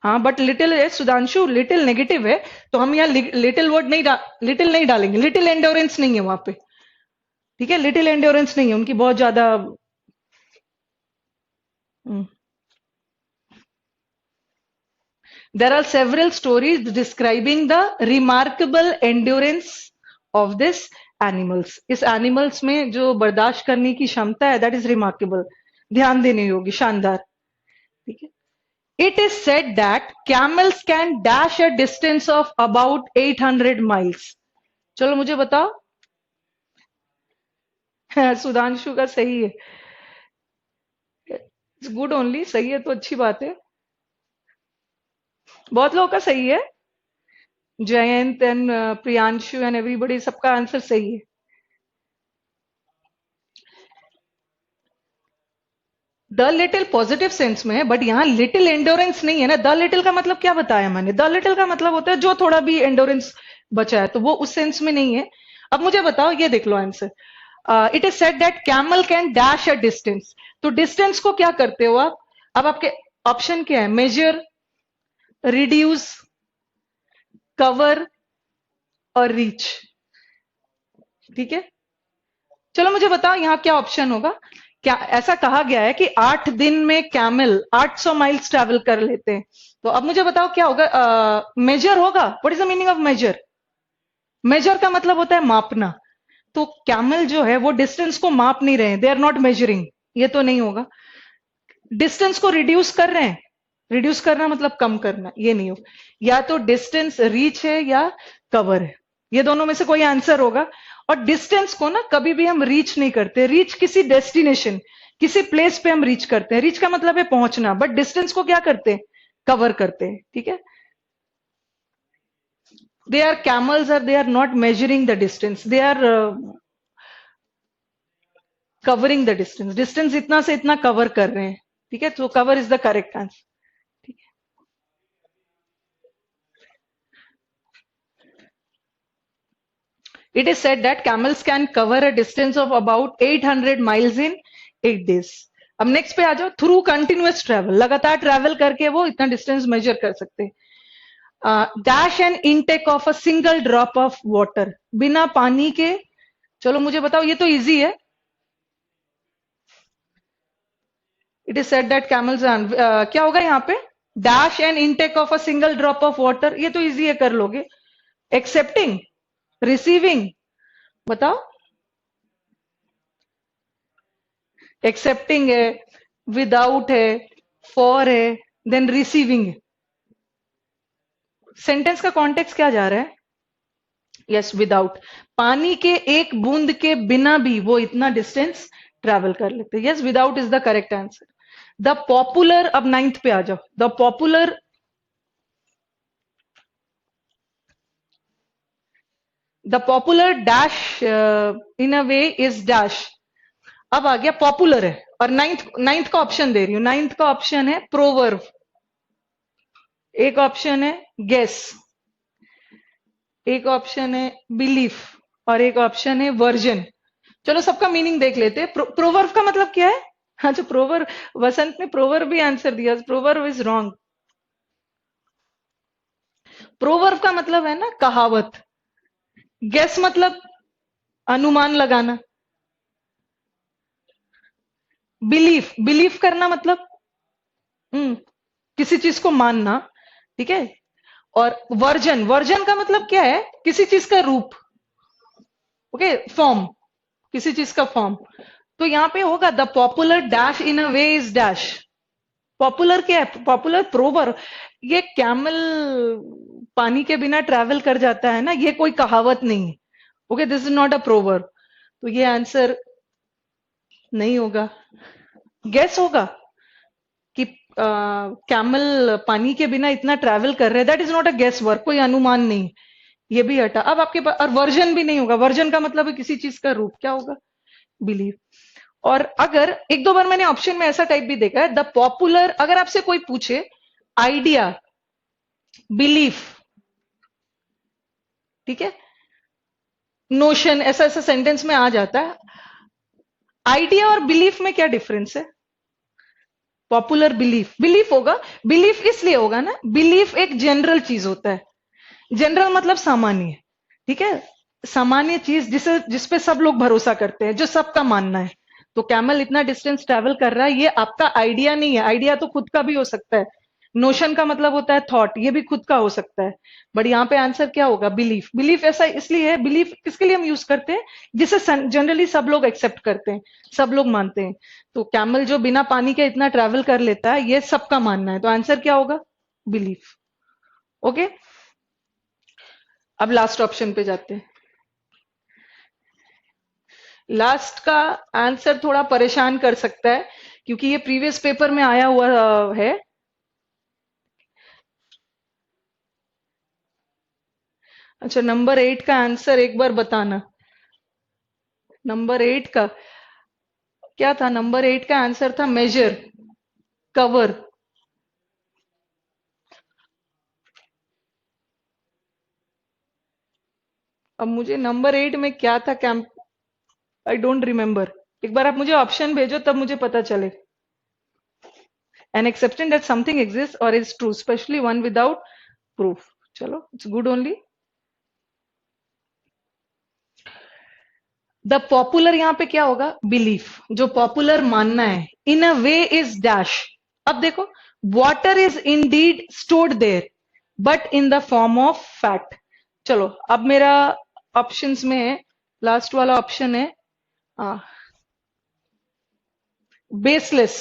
हाँ, बट लिटिल है सुधांशु, लिटिल नेगेटिव है, तो हम यहाँ लिटिल वर्ड नहीं लिटिल नहीं डालेंगे। लिटिल एंड्योरेंस नहीं है वहां पे, ठीक है, लिटिल एंड्योरेंस नहीं है उनकी, बहुत ज्यादा। There are several stories describing the remarkable endurance of this animals. इस एनिमल्स में जो बर्दाश्त करने की क्षमता है, दैट इज रिमार्केबल, ध्यान देने योग्य, शानदार। ठीक है, it is said that camels can dash a distance of about 800 miles. चलो मुझे बताओ। सुधांशु का सही है। इट्स गुड ओनली, सही है तो अच्छी बात है। बहुत लोगों का सही है। Jayant and Priyanshu and everybody, सबका आंसर सही है। द लिटिल पॉजिटिव सेंस में है, बट यहाँ लिटिल एंडोरेंस नहीं है ना। द लिटिल का मतलब क्या बताया मैंने? द लिटिल का मतलब होता है जो थोड़ा भी एंडोरेंस बचा है, तो वो उस सेंस में नहीं है। अब मुझे बताओ, ये देख लो answer. It is said that camel can dash a distance. तो डिस्टेंस को क्या करते हो आप? अब आपके ऑप्शन क्या है? मेजर, रिड्यूस, कवर और रीच। ठीक है, चलो मुझे बताओ यहाँ क्या ऑप्शन होगा। क्या ऐसा कहा गया है कि 8 दिन में कैमल 800 माइल्स ट्रैवल कर लेते हैं। तो अब मुझे बताओ क्या होगा? मेजर होगा। What is the meaning of major? Major का मतलब होता है मापना। तो कैमल जो है वो डिस्टेंस को माप नहीं रहे, दे आर नॉट मेजरिंग, ये तो नहीं होगा। डिस्टेंस को रिड्यूस कर रहे हैं, रिड्यूस करना मतलब कम करना, ये नहीं होगा। या तो डिस्टेंस रीच है या कवर है, ये दोनों में से कोई आंसर होगा। और डिस्टेंस को ना कभी भी हम रीच नहीं करते। रीच किसी डेस्टिनेशन, किसी प्लेस पे हम रीच करते हैं। रीच का मतलब है पहुंचना, बट डिस्टेंस को क्या करते हैं? कवर करते हैं। ठीक है, they are camels or they are not measuring the distance, they are covering the distance, distance इतना से इतना कवर कर रहे हैं। ठीक है, तो cover is the correct answer. ठीक है, it is said that camels can cover a distance of about 800 miles in 8 days। अब नेक्स्ट पे आ जाओ। थ्रू कंटिन्यूअस ट्रेवल, लगातार ट्रेवल करके वो इतना डिस्टेंस मेजर कर सकते हैं। Dash and intake of a single drop of water, बिना पानी के। चलो मुझे बताओ, ये तो इजी है। It is said that camels क्या होगा यहाँ पे? Dash and intake of a single drop of water, ये तो इजी है, कर लोगे। एक्सेप्टिंग, रिसीविंग, बताओ। एक्सेप्टिंग है, विदाउट है, फॉर है, देन रिसीविंग है। सेंटेंस का कॉन्टेक्स्ट क्या जा रहा है? Yes, without. पानी के एक बूंद के बिना भी वो इतना डिस्टेंस ट्रेवल कर लेते। Yes, without is the correct answer. The popular, अब नाइन्थ पे आ जाओ। The popular, the popular dash in a way is dash. अब आ गया पॉपुलर है, और नाइन्थ नाइन्थ का ऑप्शन दे रही हूं। नाइन्थ का ऑप्शन है प्रोवर्ब, एक ऑप्शन है गेस, एक ऑप्शन है बिलीफ, और एक ऑप्शन है वर्जन। चलो सबका मीनिंग देख लेते हैं। प्रोवर्ब का मतलब क्या है? हाँ, जो प्रोवर्ब, वसंत ने प्रोवर्ब भी आंसर दिया। Proverb is wrong. प्रोवर्ब का मतलब है ना कहावत। गेस मतलब अनुमान लगाना। बिलीफ, बिलीफ करना मतलब किसी चीज को मानना। ठीक है, और वर्जन, वर्जन का मतलब क्या है? किसी चीज का रूप। ओके, फॉर्म, किसी चीज का फॉर्म। तो यहां पे होगा the popular dash in a way is dash. Popular क्या है? पॉपुलर प्रोवर। ये कैमल पानी के बिना ट्रैवल कर जाता है ना, ये कोई कहावत नहीं है। Okay, this is not a proverb. तो ये आंसर नहीं होगा। गेस होगा कि कैमल पानी के बिना इतना ट्रैवल कर रहे हैं, that is not a guess work, कोई अनुमान नहीं। ये भी हटा। अब आपके पास, और वर्जन भी नहीं होगा। वर्जन का मतलब है किसी चीज का रूप, क्या होगा? बिलीव। और अगर एक दो बार मैंने ऑप्शन में ऐसा टाइप भी देखा है, द पॉपुलर, अगर आपसे कोई पूछे आइडिया, बिलीफ, ठीक है, नोशन, ऐसा ऐसा सेंटेंस में आ जाता है। आइडिया और बिलीफ में क्या डिफरेंस है? पॉपुलर बिलीफ, बिलीफ होगा। बिलीफ इसलिए होगा ना, बिलीफ एक जनरल चीज होता है। जनरल मतलब सामान्य। ठीक है, सामान्य चीज जिसे, जिसपे सब लोग भरोसा करते हैं, जो सबका मानना है। तो कैमल इतना डिस्टेंस ट्रेवल कर रहा है, ये आपका आइडिया नहीं है। आइडिया तो खुद का भी हो सकता है, नोशन का मतलब होता है थॉट, ये भी खुद का हो सकता है, बट यहाँ पे आंसर क्या होगा? बिलीफ। बिलीफ ऐसा इसलिए है, बिलीफ किसके लिए हम यूज करते हैं? जिसे जनरली सब लोग एक्सेप्ट करते हैं, सब लोग मानते हैं। तो कैमल जो बिना पानी के इतना ट्रैवल कर लेता है, ये सबका मानना है, तो आंसर क्या होगा? बिलीफ। ओके, अब लास्ट ऑप्शन पे जाते हैं। लास्ट का आंसर थोड़ा परेशान कर सकता है, क्योंकि ये प्रीवियस पेपर में आया हुआ है। अच्छा, नंबर 8 का आंसर एक बार बताना। नंबर 8 का क्या था? नंबर 8 का आंसर था मेजर, कवर। अब मुझे नंबर 8 में क्या था? Camp, I don't remember. एक बार आप मुझे ऑप्शन भेजो तब मुझे पता चले। An acceptance that something exist और is true, especially one without proof. चलो, it's good only. The popular यहाँ पे क्या होगा? बिलीफ, जो पॉपुलर मानना है। In a way is dash. अब देखो, water is indeed stored there but in the form of fat. चलो, अब मेरा ऑप्शंस में है, लास्ट वाला ऑप्शन है baseless,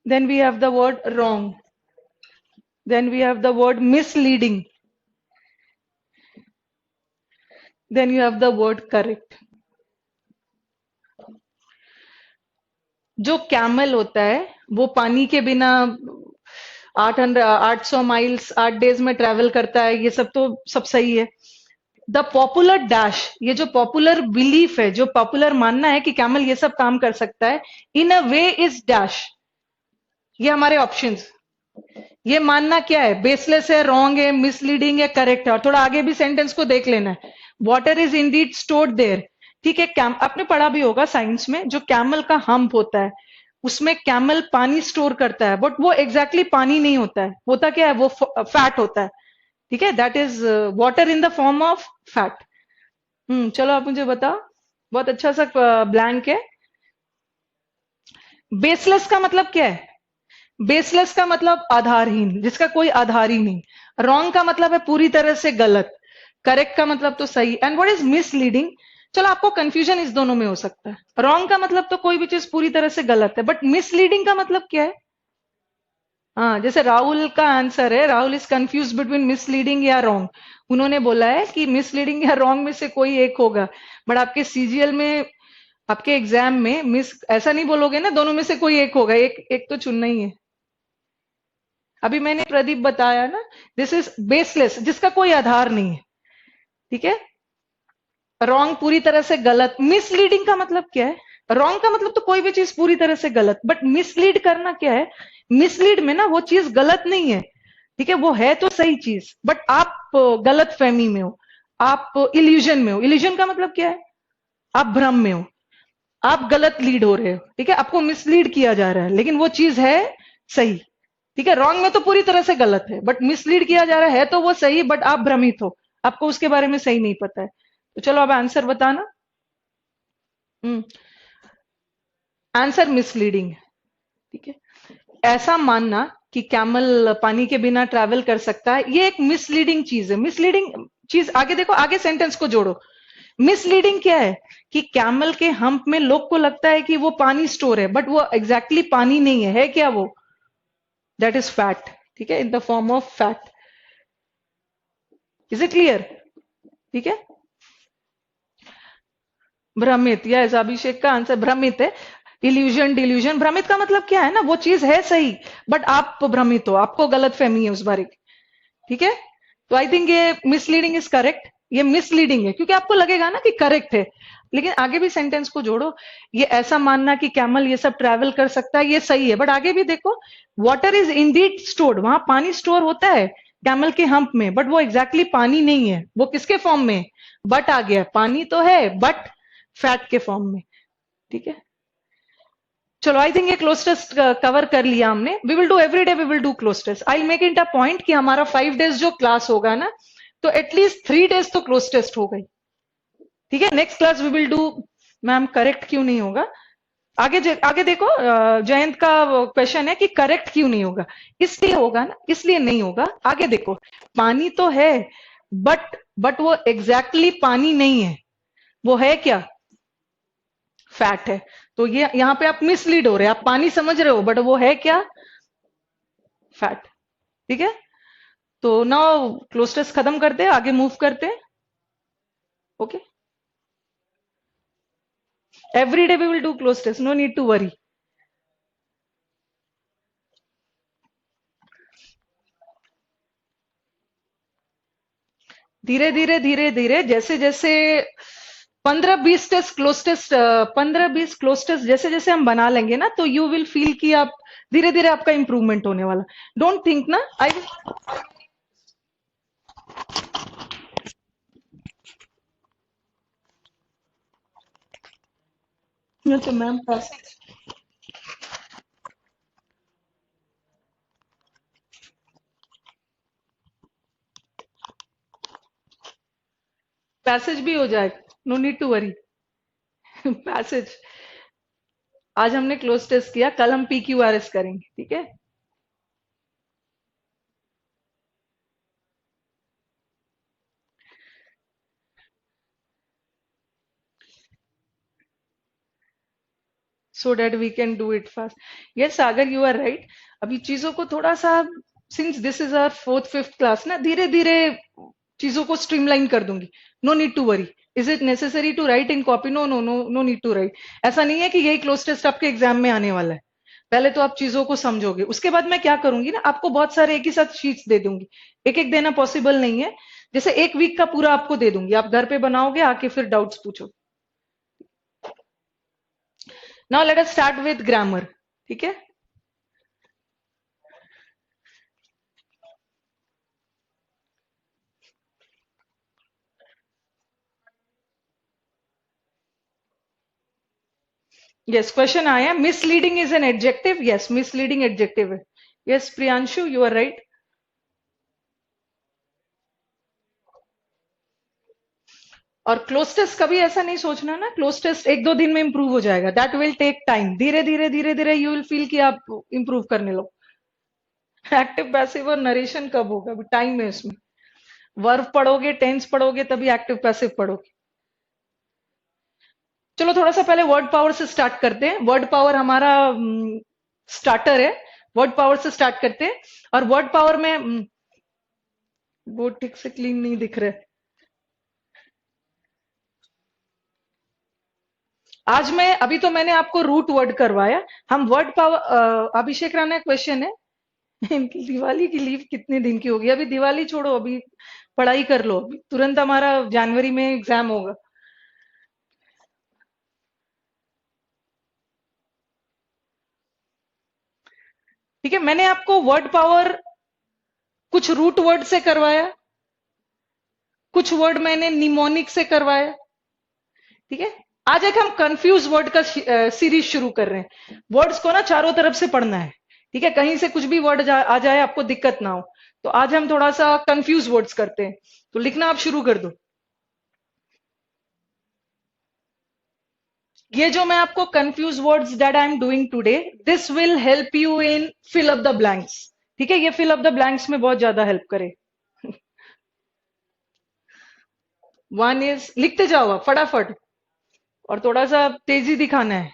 then we have the word wrong, then we have the word misleading, then you have the word correct. जो camel होता है वो पानी के बिना 800 माइल्स 8 डेज में ट्रेवल करता है, ये सब तो सब सही है। द पॉपुलर डैश, ये जो पॉपुलर बिलीफ है, जो पॉपुलर मानना है कि कैमल ये सब काम कर सकता है, in a way is dash, ये हमारे ऑप्शंस। ये मानना क्या है? बेसलेस है, रॉन्ग है, मिसलीडिंग है, करेक्ट है। और थोड़ा आगे भी सेंटेंस को देख लेना है। Water is indeed stored there, ठीक है। आपने पढ़ा भी होगा साइंस में, जो कैमल का हम्प होता है उसमें कैमल पानी स्टोर करता है, बट वो एग्जैक्टली पानी नहीं होता है। होता क्या है? वो फैट होता है, ठीक है। That is water in the form of fat. चलो आप मुझे बताओ, बहुत अच्छा सा ब्लैंक है। बेसलेस का मतलब क्या है? बेसलेस का मतलब आधारहीन, जिसका कोई आधार ही नहीं। रॉन्ग का मतलब है पूरी तरह से गलत। करेक्ट का मतलब तो सही। And what is misleading? चलो, आपको कंफ्यूजन इस दोनों में हो सकता है। रॉन्ग का मतलब तो कोई भी चीज पूरी तरह से गलत है, बट मिसलीडिंग का मतलब क्या है? हाँ, जैसे राहुल का आंसर है, Rahul is confuse between misleading या रॉन्ग। उन्होंने बोला है कि मिसलीडिंग या रॉन्ग में से कोई एक होगा, बट आपके सीजीएल में, आपके एग्जाम में मिस ऐसा नहीं बोलोगे ना, दोनों में से कोई एक होगा, एक एक तो चुनना ही है। अभी मैंने प्रदीप बताया ना, दिस इज बेसलेस, जिसका कोई आधार नहीं है, ठीक है। रॉन्ग पूरी तरह से गलत। मिसलीडिंग का मतलब क्या है? रॉन्ग का मतलब तो कोई भी चीज पूरी तरह से गलत, बट मिसलीड करना क्या है? मिसलीड में ना वो चीज गलत नहीं है, ठीक है, वो है तो सही चीज, बट आप गलत फहमी में हो, आप इल्यूजन में हो। इल्यूजन का मतलब क्या है? आप भ्रम में हो, आप गलत लीड हो रहे हो, ठीक है, आपको मिसलीड किया जा रहा है, लेकिन वो चीज है सही, ठीक है। रॉन्ग में तो पूरी तरह से गलत है, बट मिसलीड किया जा रहा है तो वो सही, बट आप भ्रमित हो, आपको उसके बारे में सही नहीं पता है। तो चलो अब आंसर बताना। हम्म आंसर मिसलीडिंग है, ठीक है। ऐसा मानना कि कैमल पानी के बिना ट्रैवल कर सकता है, ये एक मिसलीडिंग चीज है। मिसलीडिंग चीज, आगे देखो, आगे सेंटेंस को जोड़ो। मिसलीडिंग क्या है? कि कैमल के हम्प में लोग को लगता है कि वो पानी स्टोर है, बट वो एग्जैक्टली पानी नहीं है क्या वो? दैट इज फैट, ठीक है, इन the form of fat. Is it clear? ठीक है। भ्रमित, यस, अभिषेक का आंसर भ्रमित है। Illusion, delusion. भ्रमित का मतलब क्या है ना, वो चीज है सही, बट आप भ्रमित हो, आपको गलत फहमी है उस बारे की, ठीक है। तो आई थिंक ये मिसलीडिंग इज करेक्ट। ये मिसलीडिंग है क्योंकि आपको लगेगा ना कि करेक्ट है, लेकिन आगे भी सेंटेंस को जोड़ो। ये ऐसा मानना कि कैमल ये सब ट्रैवल कर सकता है, ये सही है, बट आगे भी देखो, वाटर इज इंडीड स्टोर्ड, वहां पानी स्टोर होता है कैमल के हम्प में, बट वो एग्जैक्टली पानी नहीं है, वो किसके फॉर्म में? बट आ गया, पानी तो है बट फैट के फॉर्म में, ठीक है। चलो, आई थिंक ये क्लोज टेस्ट कवर कर लिया हमने। We will do every day, we will do cloze test. I make it a point कि हमारा 5 डेज जो क्लास होगा ना, तो एटलीस्ट 3 डेज तो क्लोज टेस्ट हो गई, ठीक है। Next class we will do, ma'am correct क्यों नहीं होगा? आगे देखो, जयंत का क्वेश्चन है कि करेक्ट क्यों नहीं होगा। इसलिए होगा ना, इसलिए नहीं होगा। आगे देखो, पानी तो है, बट वो एग्जैक्टली पानी नहीं है। वो है क्या? फैट है। तो ये यहां पे आप मिसलीड हो रहे हैं, आप पानी समझ रहे हो बट वो है क्या? फैट। ठीक है। तो नाउ क्लोज टेस्ट खत्म करते हैं, आगे मूव करते हैं। Okay, every day we will do cloze test, no need to worry. धीरे धीरे धीरे धीरे, जैसे जैसे 15-20 क्लोज टेस्ट जैसे जैसे हम बना लेंगे ना, तो यू विल फील कि आप धीरे धीरे आपका इंप्रूवमेंट होने वाला। डोंट थिंक ना आई। तो मैम पैसेज भी हो जाएगा, no need to worry. Passage आज हमने क्लोज टेस्ट किया, कल हम PQRS करेंगे। ठीक है। So that we can do it fast. Yes Sagar, you are right. अभी चीजों को थोड़ा सा, since this is our 4th 5th class ना, धीरे धीरे चीजों को स्ट्रीमलाइन कर दूंगी। No need to worry. Is it necessary to write in copy? No no no, no need to write. ऐसा नहीं है कि यही क्लोज टेस्ट आपके एग्जाम में आने वाला है। पहले तो आप चीजों को समझोगे, उसके बाद मैं क्या करूंगी ना, आपको बहुत सारे एक ही साथ शीट्स दे दूंगी। एक एक देना पॉसिबल नहीं है। जैसे एक वीक का पूरा आपको दे दूंगी, आप घर पे बनाओगे, आके फिर डाउट्स पूछो। Now let us start with grammar. ठीक है। यस, क्वेश्चन आया, misleading is an adjective. Yes, misleading adjective है। Yes Priyanshu, you are right. और क्लोज टेस्ट कभी ऐसा नहीं सोचना ना, क्लोज टेस्ट 1-2 दिन में इंप्रूव हो जाएगा। That will take time. धीरे धीरे धीरे धीरे यू विल फील कि आप इंप्रूव करने लो। एक्टिव पैसिव और नरेशन कब होगा? अभी टाइम है उसमें। वर्ब पढ़ोगे, टेंस पढ़ोगे, तभी एक्टिव पैसिव पढ़ोगे। चलो थोड़ा सा पहले वर्ड पावर से स्टार्ट करते हैं। वर्ड पावर हमारा स्टार्टर है। वर्ड पावर से स्टार्ट करते हैं। और वर्ड पावर में बोर्ड ठीक से क्लीन नहीं दिख रहा है। आज मैं, अभी तो मैंने आपको रूट वर्ड करवाया। हम word power, Abhishek Rana question है, इनकी दिवाली की लीव कितने दिन की होगी? अभी दिवाली छोड़ो, अभी पढ़ाई कर लो। अभी तुरंत हमारा जनवरी में एग्जाम होगा। ठीक है, मैंने आपको वर्ड पावर कुछ रूट वर्ड से करवाया, कुछ वर्ड मैंने निमोनिक से करवाया। ठीक है। आज एक हम कंफ्यूज वर्ड का सीरीज शुरू कर रहे हैं। वर्ड्स को ना चारों तरफ से पढ़ना है। ठीक है, कहीं से कुछ भी वर्ड आ जाए, आपको दिक्कत ना हो। तो आज हम थोड़ा सा कंफ्यूज वर्ड्स करते हैं। तो लिखना आप शुरू कर दो। ये जो मैं आपको confuse words that I am doing today, this will help you in fill up the blanks. ठीक है, ये फिल अप द ब्लैंक्स में बहुत ज्यादा हेल्प करे। वन इज, लिखते जाओ आप फटाफट, और थोड़ा सा तेजी दिखाना है।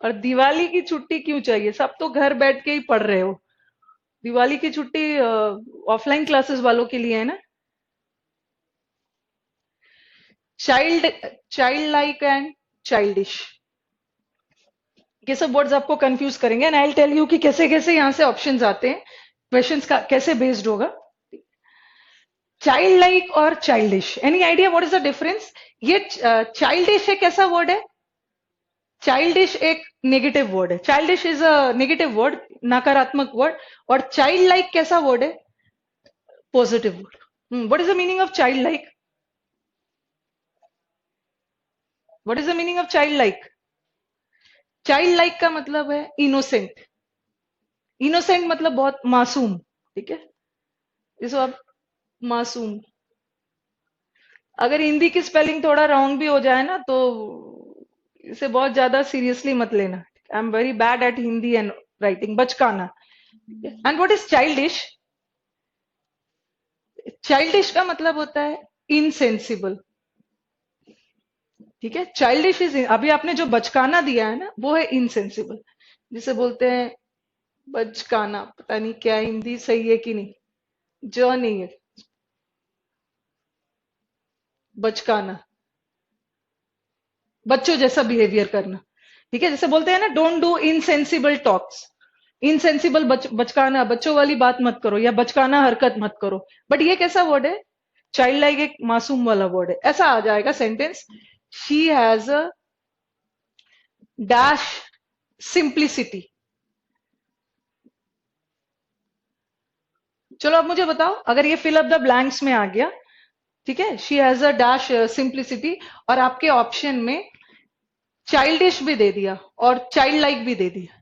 और दिवाली की छुट्टी क्यों चाहिए? सब तो घर बैठ के ही पढ़ रहे हो। दिवाली की छुट्टी ऑफलाइन क्लासेस वालों के लिए है ना। Child, child like and childish, ये सब वर्ड्स आपको कंफ्यूज करेंगे। एंड आई टेल यू कि कैसे कैसे यहाँ से ऑप्शंस आते हैं, क्वेश्चंस का कैसे बेस्ड होगा। चाइल्ड लाइक और childish, any idea what is the difference? ये चाइल्डिश एक ऐसा वर्ड है, चाइल्डिश एक नेगेटिव वर्ड है। Childish is a negative word, नकारात्मक वर्ड। और चाइल्ड लाइक कैसा वर्ड है? Positive word. What is the meaning of child like? What is the meaning of child like? Child like का मतलब है इनोसेंट। इनोसेंट मतलब बहुत मासूम। ठीक है, इसको आप मासूम। अगर हिंदी की स्पेलिंग थोड़ा रॉन्ग भी हो जाए ना तो इसे बहुत ज्यादा सीरियसली मत लेना। I am very bad at Hindi and writing. बचकाना। And what is childish? Childish का मतलब होता है इनसेंसिबल। ठीक है, चाइल्डिश इज, अभी आपने जो बचकाना दिया है ना वो है इनसेंसिबल, जिसे बोलते हैं बचकाना। पता नहीं क्या हिंदी सही है कि नहीं, जो नहीं है। बचकाना, बच्चों जैसा बिहेवियर करना। ठीक है, जैसे बोलते हैं ना don't do insensible talks. Insensible बचकाना, बच्चों वाली बात मत करो या बचकाना हरकत मत करो। बट ये कैसा वर्ड है? चाइल्ड लाइक एक मासूम वाला वर्ड है। ऐसा आ जाएगा sentence, she has a dash simplicity. चलो अब मुझे बताओ, अगर ये फिल अप द ब्लैंक्स में आ गया, ठीक है, she has a dash simplicity, और आपके ऑप्शन में चाइल्डिश भी दे दिया और चाइल्ड लाइक भी दे दिया,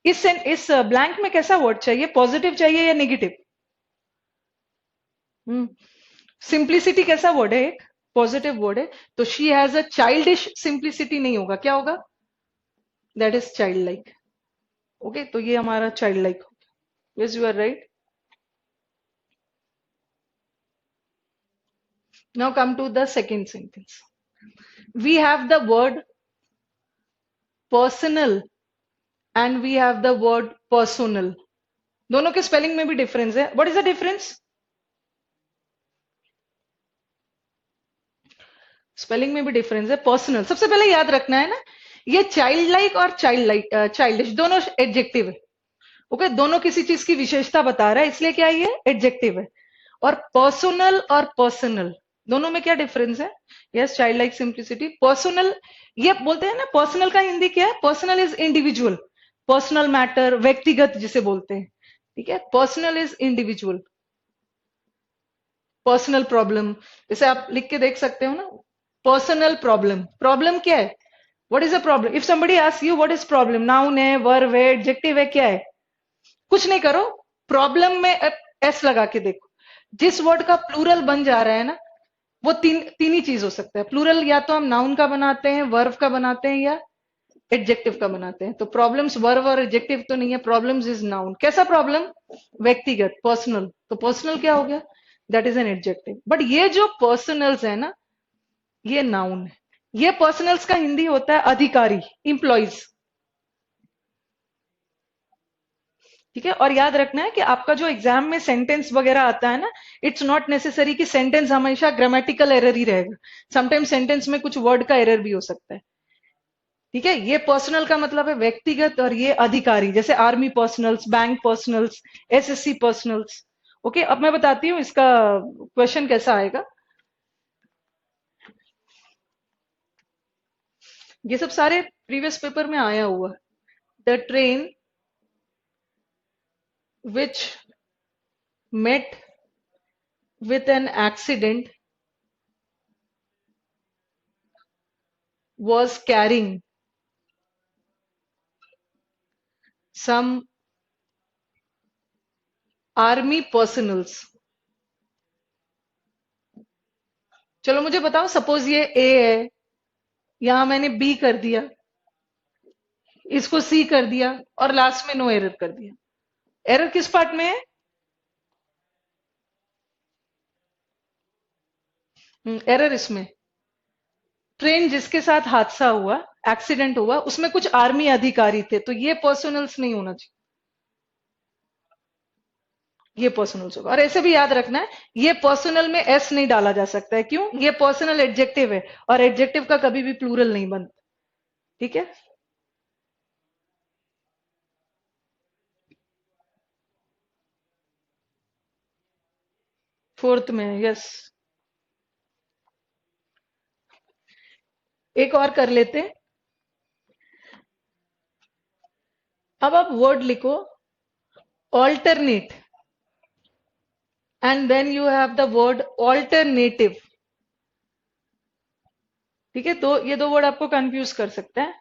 इस ब्लैंक में कैसा वर्ड चाहिए? पॉजिटिव चाहिए या नेगेटिव? हम्म, सिंप्लिसिटी कैसा वर्ड है? एक पॉजिटिव वर्ड है। तो she has a childish simplicity नहीं होगा, क्या होगा? That is child like. Okay, तो ये हमारा चाइल्ड लाइक हो गया। Yes, you are right. Now come to the second sentence. We have the word personal and we have the word personnel. दोनों के स्पेलिंग में भी डिफरेंस है। What is the difference? Spelling में भी डिफरेंस है। पर्सनल सबसे पहले याद रखना है ना, ये चाइल्ड लाइक और चाइल्डिश दोनों एडजेक्टिव है। ओके, दोनों किसी चीज की विशेषता बता रहा है, इसलिए क्या ये एडजेक्टिव है। और पर्सनल और पर्सनल दोनों में क्या डिफरेंस है? Yes, child like simplicity personal. ये बोलते हैं ना, पर्सनल का हिंदी क्या है? Personal is individual, personal matter, व्यक्तिगत जिसे बोलते हैं। ठीक है, personal is individual. Personal problem, जैसे आप लिख के देख सकते हो ना, पर्सनल प्रॉब्लम। प्रॉब्लम क्या है? What is a problem? If somebody ask you what is problem, noun है, वर्ब है, एडजेक्टिव है, क्या है? कुछ नहीं करो, प्रॉब्लम में एस लगा के देखो। जिस वर्ड का प्लूरल बन जा रहा है ना, वो तीन ही चीज हो सकता है प्लूरल, या तो हम नाउन का बनाते हैं, वर्ब का बनाते हैं, या एडजेक्टिव का बनाते हैं। तो प्रॉब्लम्स वर्ब और एडजेक्टिव तो नहीं है, प्रॉब्लम्स इज नाउन। कैसा प्रॉब्लम? व्यक्तिगत, पर्सनल। तो पर्सनल क्या हो गया? That is an adjective. But ये जो पर्सनल्स है ना, ये नाउन है। ये पर्सनल्स का हिंदी होता है अधिकारी, इंप्लॉइज। ठीक है, और याद रखना है कि आपका जो एग्जाम में सेंटेंस वगैरह आता है ना, इट्स नॉट नेसेसरी कि सेंटेंस हमेशा ग्रामेटिकल एरर ही रहेगा। समटाइम्स सेंटेंस में कुछ वर्ड का एरर भी हो सकता है। ठीक है, ये पर्सनल का मतलब है व्यक्तिगत, और ये अधिकारी, जैसे army personnels, bank personnels, SSC personnels. Okay, अब मैं बताती हूँ इसका क्वेश्चन कैसा आएगा। ये सब सारे प्रीवियस पेपर में आया हुआ। The train which met with an accident was carrying some army personals। चलो मुझे बताओ, सपोज ये ए है, यहां मैंने बी कर दिया, इसको सी कर दिया, और लास्ट में नो एरर कर दिया। एरर किस पार्ट में है? एरर इसमें, ट्रेन जिसके साथ हादसा हुआ, एक्सीडेंट हुआ, उसमें कुछ आर्मी अधिकारी थे, तो ये पर्सनल्स नहीं होना चाहिए, ये पर्सनल्स होगा। और ऐसे भी याद रखना है, ये पर्सनल में एस नहीं डाला जा सकता है। क्यों? ये पर्सनल एडजेक्टिव है, और एडजेक्टिव का कभी भी प्लूरल नहीं बनता। ठीक है, फोर्थ में, यस। एक और कर लेते हैं। अब आप वर्ड लिखो alternate, and then you have the word alternative. ठीक है, तो ये दो वर्ड आपको कंफ्यूज कर सकते हैं।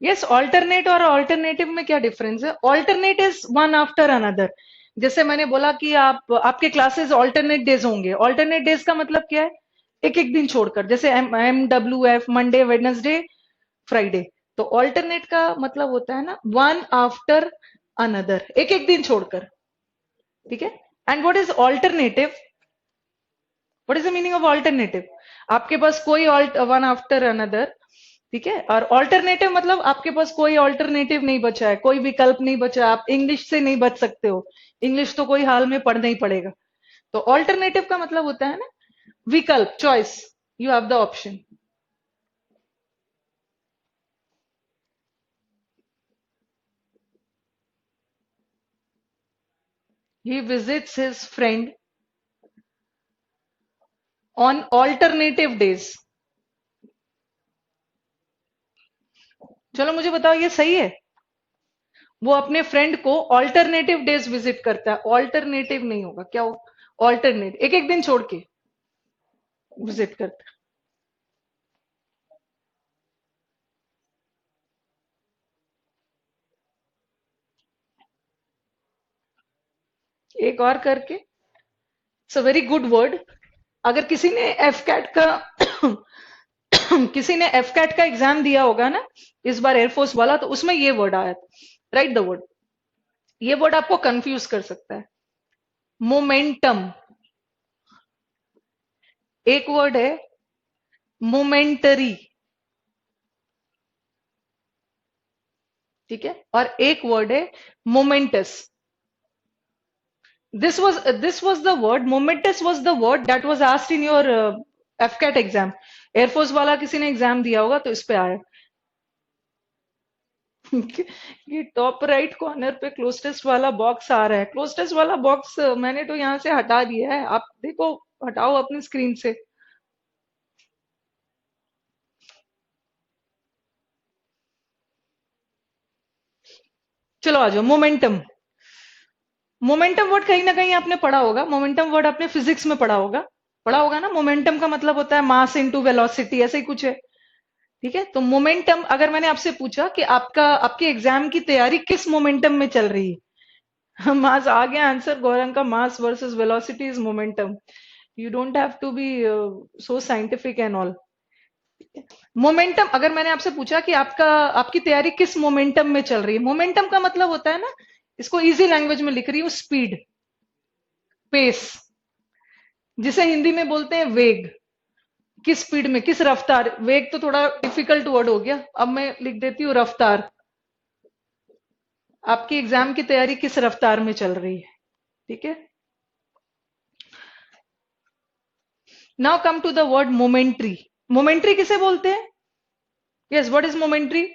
यस, ऑल्टरनेट और ऑल्टरनेटिव में क्या डिफरेंस है? Alternate is one after another. जैसे मैंने बोला कि आप आपके क्लासेस ऑल्टरनेट डेज होंगे। ऑल्टरनेट डेज का मतलब क्या है? एक एक दिन छोड़कर, जैसे MWF, मंडे, वेडनेसडे, फ्राइडे। तो ऑल्टरनेट का मतलब होता है ना वन आफ्टर अनदर, एक एक दिन छोड़कर। ठीक है। And what is alternative? What is the meaning of alternative? आपके पास कोई वन आफ्टर अनदर, ठीक है। और ऑल्टरनेटिव मतलब आपके पास कोई ऑल्टरनेटिव नहीं बचा है, कोई विकल्प नहीं बचा है, आप इंग्लिश से नहीं बच सकते हो। इंग्लिश तो कोई हाल में पढ़ना ही पड़ेगा। तो ऑल्टरनेटिव का मतलब होता है ना विकल्प, choice, you have the option. He visits his friend on alternative days. चलो मुझे बताओ ये सही है? वो अपने फ्रेंड को ऑल्टरनेटिव डेज विजिट करता है। ऑल्टरनेटिव नहीं होगा, क्या हो? ऑल्टरनेट, एक एक दिन छोड़ के विजिट करता है। एक और करके, it's a very good word. अगर किसी ने एफ कैट का किसी ने एफ कैट का एग्जाम दिया होगा ना इस बार, एयरफोर्स वाला, तो उसमें ये वर्ड आया था। Right the word. ये वर्ड आपको कंफ्यूज कर सकता है। मोमेंटम। एक वर्ड है मोमेंटरी, ठीक है, और एक वर्ड है moments. This was the word, momentous was the word that was asked in your FCAT exam. Air force वाला किसी ने एग्जाम दिया होगा तो इस पे आया। ये टॉप राइट कॉर्नर पे क्लोज टेस्ट वाला बॉक्स आ रहा है। क्लोज टेस्ट वाला बॉक्स मैंने तो यहाँ से हटा दिया है, आप देखो, हटाओ अपनी स्क्रीन से। चलो आ जाओ। मोमेंटम। मोमेंटम वर्ड कहीं ना कहीं आपने पढ़ा होगा। मोमेंटम वर्ड आपने फिजिक्स में पढ़ा होगा ना। मोमेंटम का मतलब होता है मास इनटू वेलोसिटी, ऐसे ही कुछ है। ठीक है। तो मोमेंटम, अगर मैंने आपसे पूछा कि आपका आपके एग्जाम की तैयारी किस मोमेंटम में चल रही है, मास आ गया आंसर गौरंग का। Mass versus velocity is momentum. You don't have to be so scientific and all. Momentum, अगर मैंने आपसे पूछा कि आपका आपकी तैयारी किस मोमेंटम में चल रही है, मोमेंटम का मतलब होता है ना, इसको इजी लैंग्वेज में लिख रही हूँ, स्पीड, पेस, जिसे हिंदी में बोलते हैं वेग। किस स्पीड में, किस रफ्तार। वेग तो थोड़ा डिफिकल्ट वर्ड हो गया, अब मैं लिख देती हूँ रफ्तार। आपकी एग्जाम की तैयारी किस रफ्तार में चल रही है। ठीक है। Now come to the word momentary. Momentary किसे बोलते हैं? Yes, what is momentary?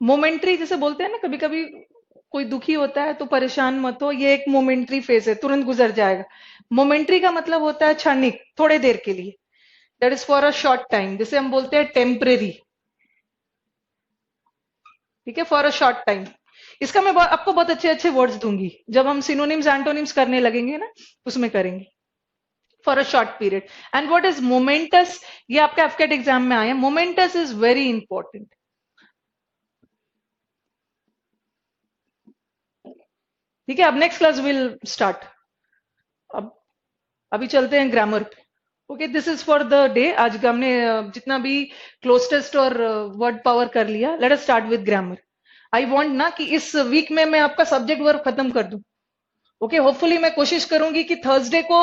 Momentary जैसे बोलते हैं ना, कभी कभी कोई दुखी होता है तो परेशान मत हो, ये एक मोमेंट्री फेज है, तुरंत गुजर जाएगा। मोमेंट्री का मतलब होता है क्षणिक, थोड़े देर के लिए। That is for a short time, जिसे हम बोलते हैं टेम्परेरी। ठीक है, फॉर अ शॉर्ट टाइम। इसका मैं आपको बहुत अच्छे अच्छे वर्ड्स दूंगी जब हम सिनोनिम्स एंटोनिम्स करने लगेंगे ना, उसमें करेंगे। For a short period. And what is moments? ये आपका एफकेट एग्जाम में आया। Moments is very important. ठीक है, अब नेक्स्ट क्लास विल स्टार्ट। अब अभी चलते हैं ग्रामर पे। Okay, this is for the day. आज का हमने जितना भी क्लोज टेस्ट और वर्ड पावर कर लिया, late us start with grammar. I want ना कि इस वीक में मैं आपका सब्जेक्ट वर्ब खत्म कर दूं। ओके, होपफुली मैं कोशिश करूंगी कि थर्सडे को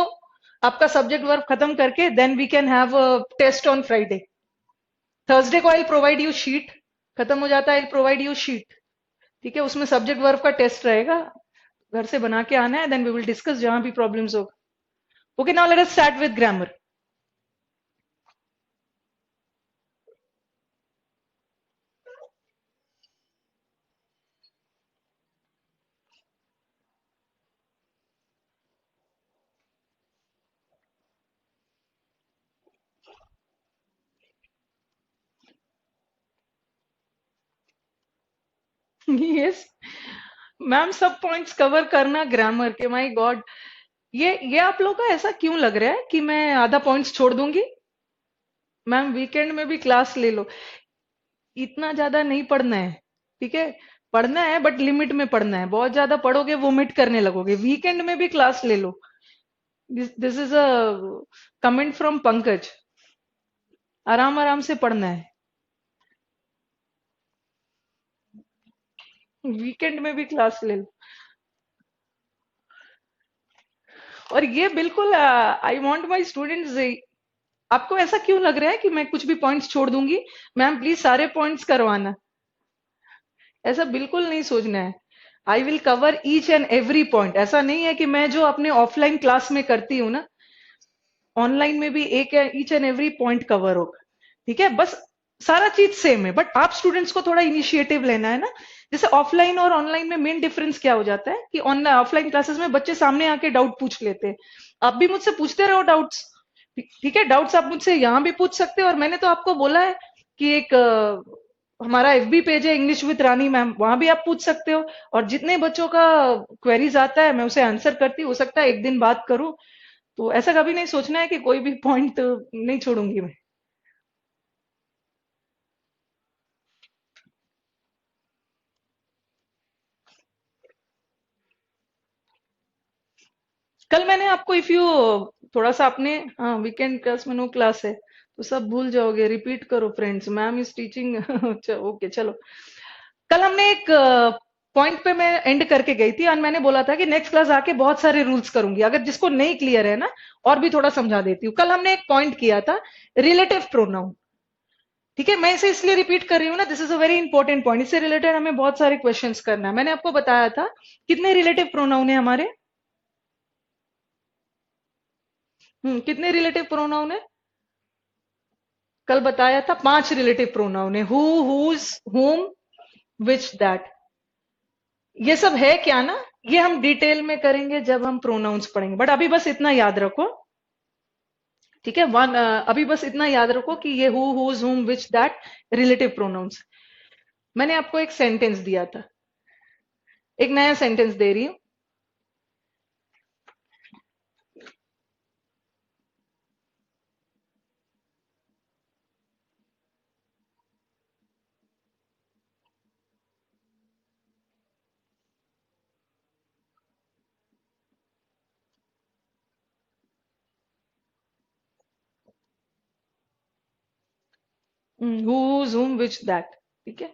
आपका सब्जेक्ट वर्ब खत्म करके then we can have a test on Friday. Thursday को आई प्रोवाइड यू शीट। खत्म हो जाता है, आई प्रोवाइड यू शीट। ठीक है, उसमें सब्जेक्ट वर्ब का टेस्ट रहेगा, घर से बना के आना है, देन वी विल डिस्कस जहां भी प्रॉब्लम्स होगा। Okay, now let us start with grammar. Yes ma'am, सब पॉइंट्स कवर करना ग्रामर के, माय गॉड। ये आप लोगों का ऐसा क्यों लग रहा है कि मैं आधा पॉइंट्स छोड़ दूंगी? मैम वीकेंड में भी क्लास ले लो, इतना ज्यादा नहीं पढ़ना है, ठीक है? पढ़ना है बट लिमिट में पढ़ना है, बहुत ज्यादा पढ़ोगे वोमिट करने लगोगे। वीकेंड में भी क्लास ले लो। This is a comment from Pankaj. आराम आराम से पढ़ना है, वीकेंड में भी क्लास ले लो। और ये बिल्कुल आई वांट माय स्टूडेंट्स, आपको ऐसा क्यों लग रहा है कि मैं कुछ भी पॉइंट्स छोड़ दूंगी? मैम प्लीज सारे पॉइंट्स करवाना, ऐसा बिल्कुल नहीं सोचना है। I will cover each and every point. ऐसा नहीं है कि मैं जो अपने ऑफलाइन क्लास में करती हूँ ना, ऑनलाइन में भी एक each and every point cover होगा, ठीक है? बस सारा चीज सेम है, बट आप स्टूडेंट्स को थोड़ा इनिशिएटिव लेना है ना। जैसे ऑफलाइन और ऑनलाइन में मेन डिफरेंस क्या हो जाता है कि ऑनलाइन ऑफलाइन क्लासेस में बच्चे सामने आके डाउट पूछ लेते हैं। आप भी मुझसे पूछते रहो डाउट्स, ठीक है? डाउट्स आप मुझसे यहाँ भी पूछ सकते हो, और मैंने तो आपको बोला है कि एक हमारा एफबी पेज है इंग्लिश विद रानी मैम, वहां भी आप पूछ सकते हो। और जितने बच्चों का क्वेरीज आता है मैं उसे आंसर करती हूँ। हो सकता है एक दिन बात करूं, तो ऐसा कभी नहीं सोचना है कि कोई भी पॉइंट नहीं छोड़ूंगी मैं। कल मैंने आपको इफ यू थोड़ा सा अपने, हाँ वीकेंड क्लास में नो क्लास है तो सब भूल जाओगे। रिपीट करो friends, ma'am is teaching. Okay चलो। कल हमने एक पॉइंट पे मैं एंड करके गई थी, और मैंने बोला था कि नेक्स्ट क्लास आके बहुत सारे रूल्स करूंगी, अगर जिसको नहीं क्लियर है ना और भी थोड़ा समझा देती हूँ। कल हमने एक पॉइंट किया था, रिलेटिव प्रोनाउन, ठीक है? मैं इसे इसलिए रिपीट कर रही हूँ ना, this is a very important point. इससे रिलेटेड हमें बहुत सारे क्वेश्चंस करना है। मैंने आपको बताया था कितने रिलेटिव प्रोनाउन है हमारे। कितने रिलेटिव प्रोनाउन है? कल बताया था 5 रिलेटिव प्रोनाउन है, हु, हुज, हुम, विच, दैट। ये सब है क्या ना, ये हम डिटेल में करेंगे जब हम प्रोनाउंस पढ़ेंगे, बट अभी बस इतना याद रखो, ठीक है? अभी बस इतना याद रखो कि ये हु, हुज, हुम, विच, दैट रिलेटिव प्रोनाउंस। मैंने आपको एक सेंटेंस दिया था, एक नया सेंटेंस दे रही हूँ, हु, हुज, हुम, विच, दैट, ठीक है?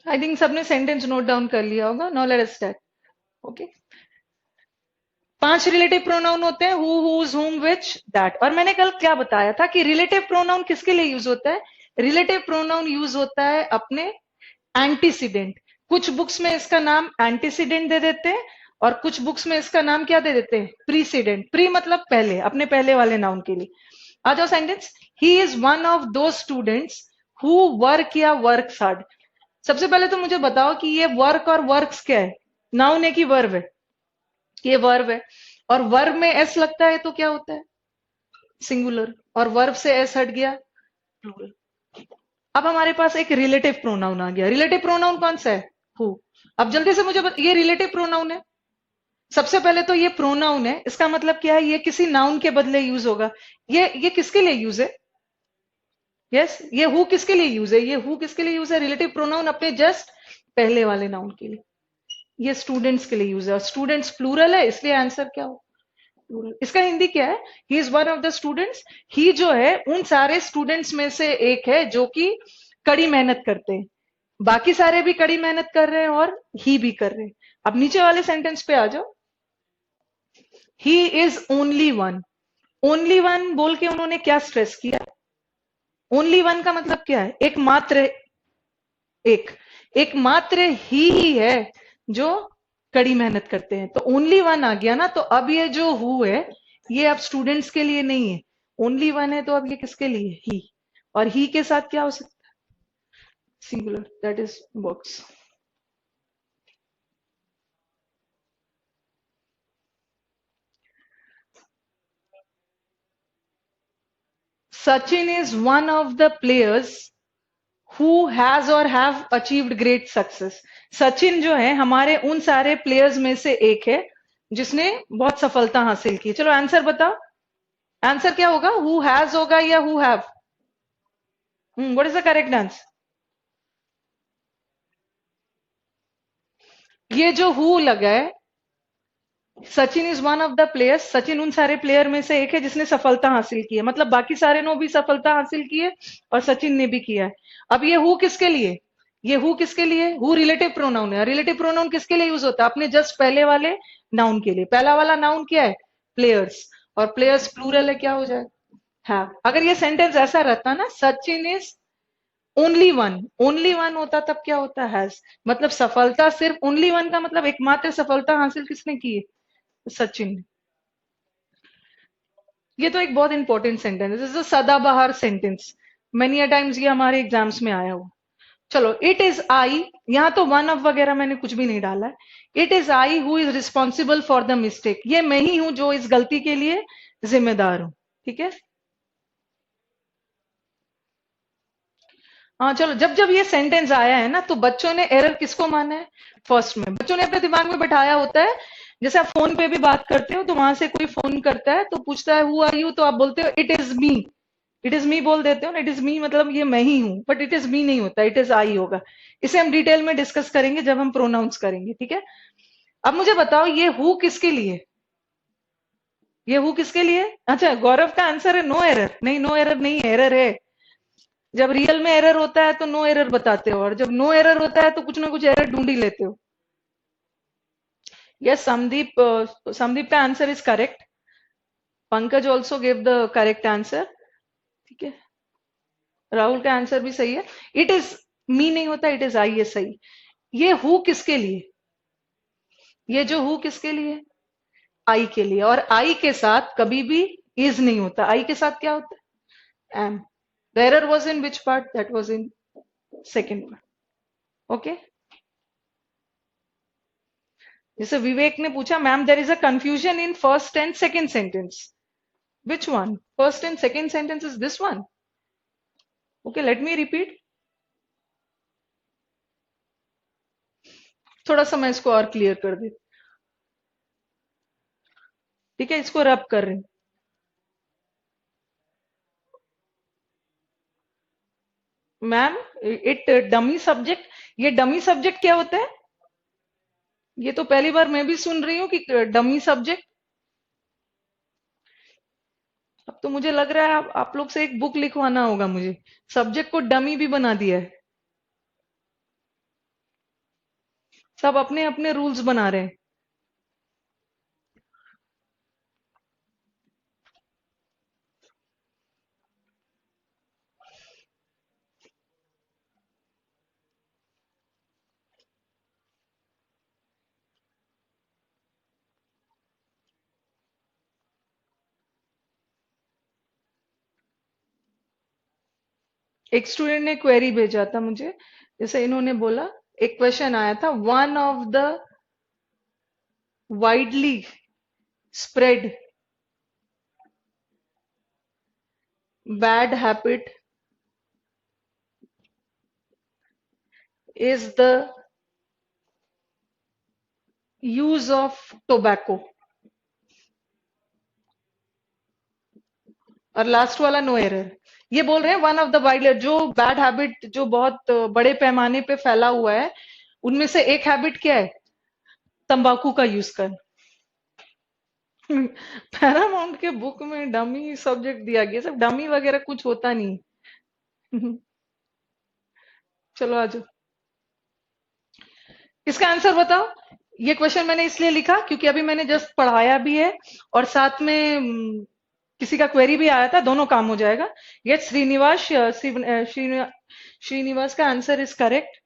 आई थिंक सबने सेंटेंस नोट डाउन कर लिया होगा। Now let us start. Okay, 5 relative pronoun होते हैं, हु, हुज, हुम, विच, दैट। और मैंने कल क्या बताया था कि रिलेटिव प्रोनाउन किसके लिए यूज होता है? रिलेटिव प्रोनाउन यूज होता है अपने एंटीसीडेंट। कुछ बुक्स में इसका नाम एंटीसीडेंट दे देते हैं, और कुछ बुक्स में इसका नाम क्या दे देते हैं? प्रीसीडेंट। प्री मतलब पहले, अपने पहले वाले नाउन के लिए। आ जाओ sentence, he is one of दो स्टूडेंट्स हु वर्क या वर्क हार्ड। सबसे पहले तो मुझे बताओ कि ये वर्क और वर्क्स क्या है, नाउन है कि वर्ब है? ये वर्ब है, और वर्ब में एस लगता है तो क्या होता है? सिंगुलर, और वर्ब से एस हट गया, प्लूरल। अब हमारे पास एक रिलेटिव प्रोनाउन आ गया। रिलेटिव प्रोनाउन कौन सा है? हु। अब जल्दी से मुझे ये रिलेटिव प्रोनाउन है। सबसे पहले तो ये प्रोनाउन है, इसका मतलब क्या है? ये किसी नाउन के बदले यूज होगा। ये किसके लिए यूज है? यस, ये हु किसके लिए यूज है? ये हु किसके लिए यूज है? रिलेटिव प्रोनाउन अपने जस्ट पहले वाले नाउन के लिए। ये स्टूडेंट्स के लिए यूज है, और स्टूडेंट्स प्लूरल है, इसलिए आंसर क्या हो? प्लूरल। इसका हिंदी क्या है? He is one of the students. He जो है उन सारे स्टूडेंट्स में से एक है जो कि कड़ी मेहनत करते हैं। बाकी सारे भी कड़ी मेहनत कर रहे हैं और ही भी कर रहे हैं। अब नीचे वाले सेंटेंस पे आ जाओ। He is only one. Only one बोल के उन्होंने क्या स्ट्रेस किया? ओनली वन का मतलब क्या है? एकमात्र एक। एकमात्र ही है जो कड़ी मेहनत करते हैं, तो ओनली वन आ गया ना। तो अब ये जो हु है, ये अब स्टूडेंट्स के लिए नहीं है, ओनली वन है, तो अब ये किसके लिए? ही। और ही के साथ क्या हो सकता है? Singular, that is box. Sachin is one of the players who has or have achieved great success. Sachin जो है हमारे उन सारे प्लेयर्स में से एक है जिसने बहुत सफलता हासिल की। चलो आंसर बताओ। आंसर क्या होगा? हु हैज होगा या who have? What is the correct answer? ये जो हु लगा है, Sachin is one of the players, Sachin उन सारे प्लेयर में से एक है जिसने सफलता हासिल की है, मतलब बाकी सारे ने भी सफलता हासिल की है और सचिन ने भी किया है। अब ये हु किसके लिए? ये हु किसके लिए? हु रिलेटिव प्रोनाउन है। रिलेटिव प्रोनाउन किसके लिए यूज होता है? अपने जस्ट पहले वाले नाउन के लिए। पहला वाला नाउन क्या है? प्लेयर्स, और प्लेयर्स प्लूरल है, क्या हो जाए? है। अगर ये सेंटेंस ऐसा रहता ना, Sachin is only one, only one होता तब क्या होता? हैज। मतलब सफलता सिर्फ ओनली वन का मतलब एकमात्र सफलता हासिल किसने की है? सचिन। ये तो एक बहुत इंपॉर्टेंट सेंटेंस है, सदाबहार सेंटेंस। मेनी अ टाइम्स ये हमारे एग्जाम्स में आया हुआ। चलो, इट इज आई। यहाँ तो वन ऑफ वगैरह मैंने कुछ भी नहीं डाला है। It is I who is responsible for the mistake. ये मैं ही हूं जो इस गलती के लिए जिम्मेदार हूं। ठीक है। हाँ चलो, जब जब ये सेंटेंस आया है ना, तो बच्चों ने एरर किसको माना है? फर्स्ट में बच्चों ने अपने दिमाग में बैठाया होता है। जैसे आप फोन पे भी बात करते हो, तो वहां से कोई फोन करता है तो पूछता है हु आर यू, तो आप बोलते हो it is me. It is me बोल देते हो ना, इट इज मी मतलब ये मैं ही हूं, बट इट इज मी नहीं होता, इट इज आई होगा। इसे हम डिटेल में डिस्कस करेंगे जब हम प्रोनाउंस करेंगे, ठीक है। अब मुझे बताओ, ये हु किसके लिए? ये हु किसके लिए? अच्छा, गौरव का आंसर है नो एरर। नहीं, नो एरर नहीं, एरर है। जब रियल में एरर होता है तो नो एरर बताते हो, और जब नो एरर होता है तो कुछ ना कुछ एरर ढूंढ ही लेते हो। यस, संदीप, संदीप का answer is correct. Pankaj also give the correct answer. ठीक है, राहुल का आंसर भी सही है। इट इज मी नहीं होता, इट इज आई, ये सही। ये हु किसके लिए? ये जो हु किसके लिए? आई के लिए। और आई के साथ कभी भी इज नहीं होता, आई के साथ क्या होता है? Um. The error was in which part? That was in second part. Okay. जैसे विवेक ने पूछा, ma'am there is a confusion in first and second sentence. Which one? First and second sentence is this one. Okay, let me repeat. थोड़ा सा मैं इसको और clear कर दी। ठीक है, इसको रब कर रही हूं। Ma'am, it dummy subject. ये डमी सब्जेक्ट क्या होता है? ये तो पहली बार मैं भी सुन रही हूँ कि डमी सब्जेक्ट। अब तो मुझे लग रहा है आप लोग से एक बुक लिखवाना होगा मुझे। सब्जेक्ट को डमी भी बना दिया है। सब अपने अपने रूल्स बना रहे हैं। एक स्टूडेंट ने क्वेरी भेजा था मुझे, जैसे इन्होंने बोला, एक क्वेश्चन आया था, one of the widely spread bad habit is the use of tobacco, और लास्ट वाला नो एरर। ये बोल रहे हैं वन ऑफ द वाइड, जो बैड हैबिट जो बहुत बड़े पैमाने पे फैला हुआ है, उनमें से एक हैबिट क्या है? तंबाकू का यूज कर। पैरामाउंट के बुक में डमी सब्जेक्ट दिया गया, सब डमी वगैरह कुछ होता नहीं। चलो आ जाओ, इसका आंसर बताओ। ये क्वेश्चन मैंने इसलिए लिखा क्योंकि अभी मैंने जस्ट पढ़ाया भी है, और साथ में किसी का क्वेरी भी आया था, दोनों काम हो जाएगा। यस श्रीनिवास, श्रीनिवास का आंसर इज करेक्ट।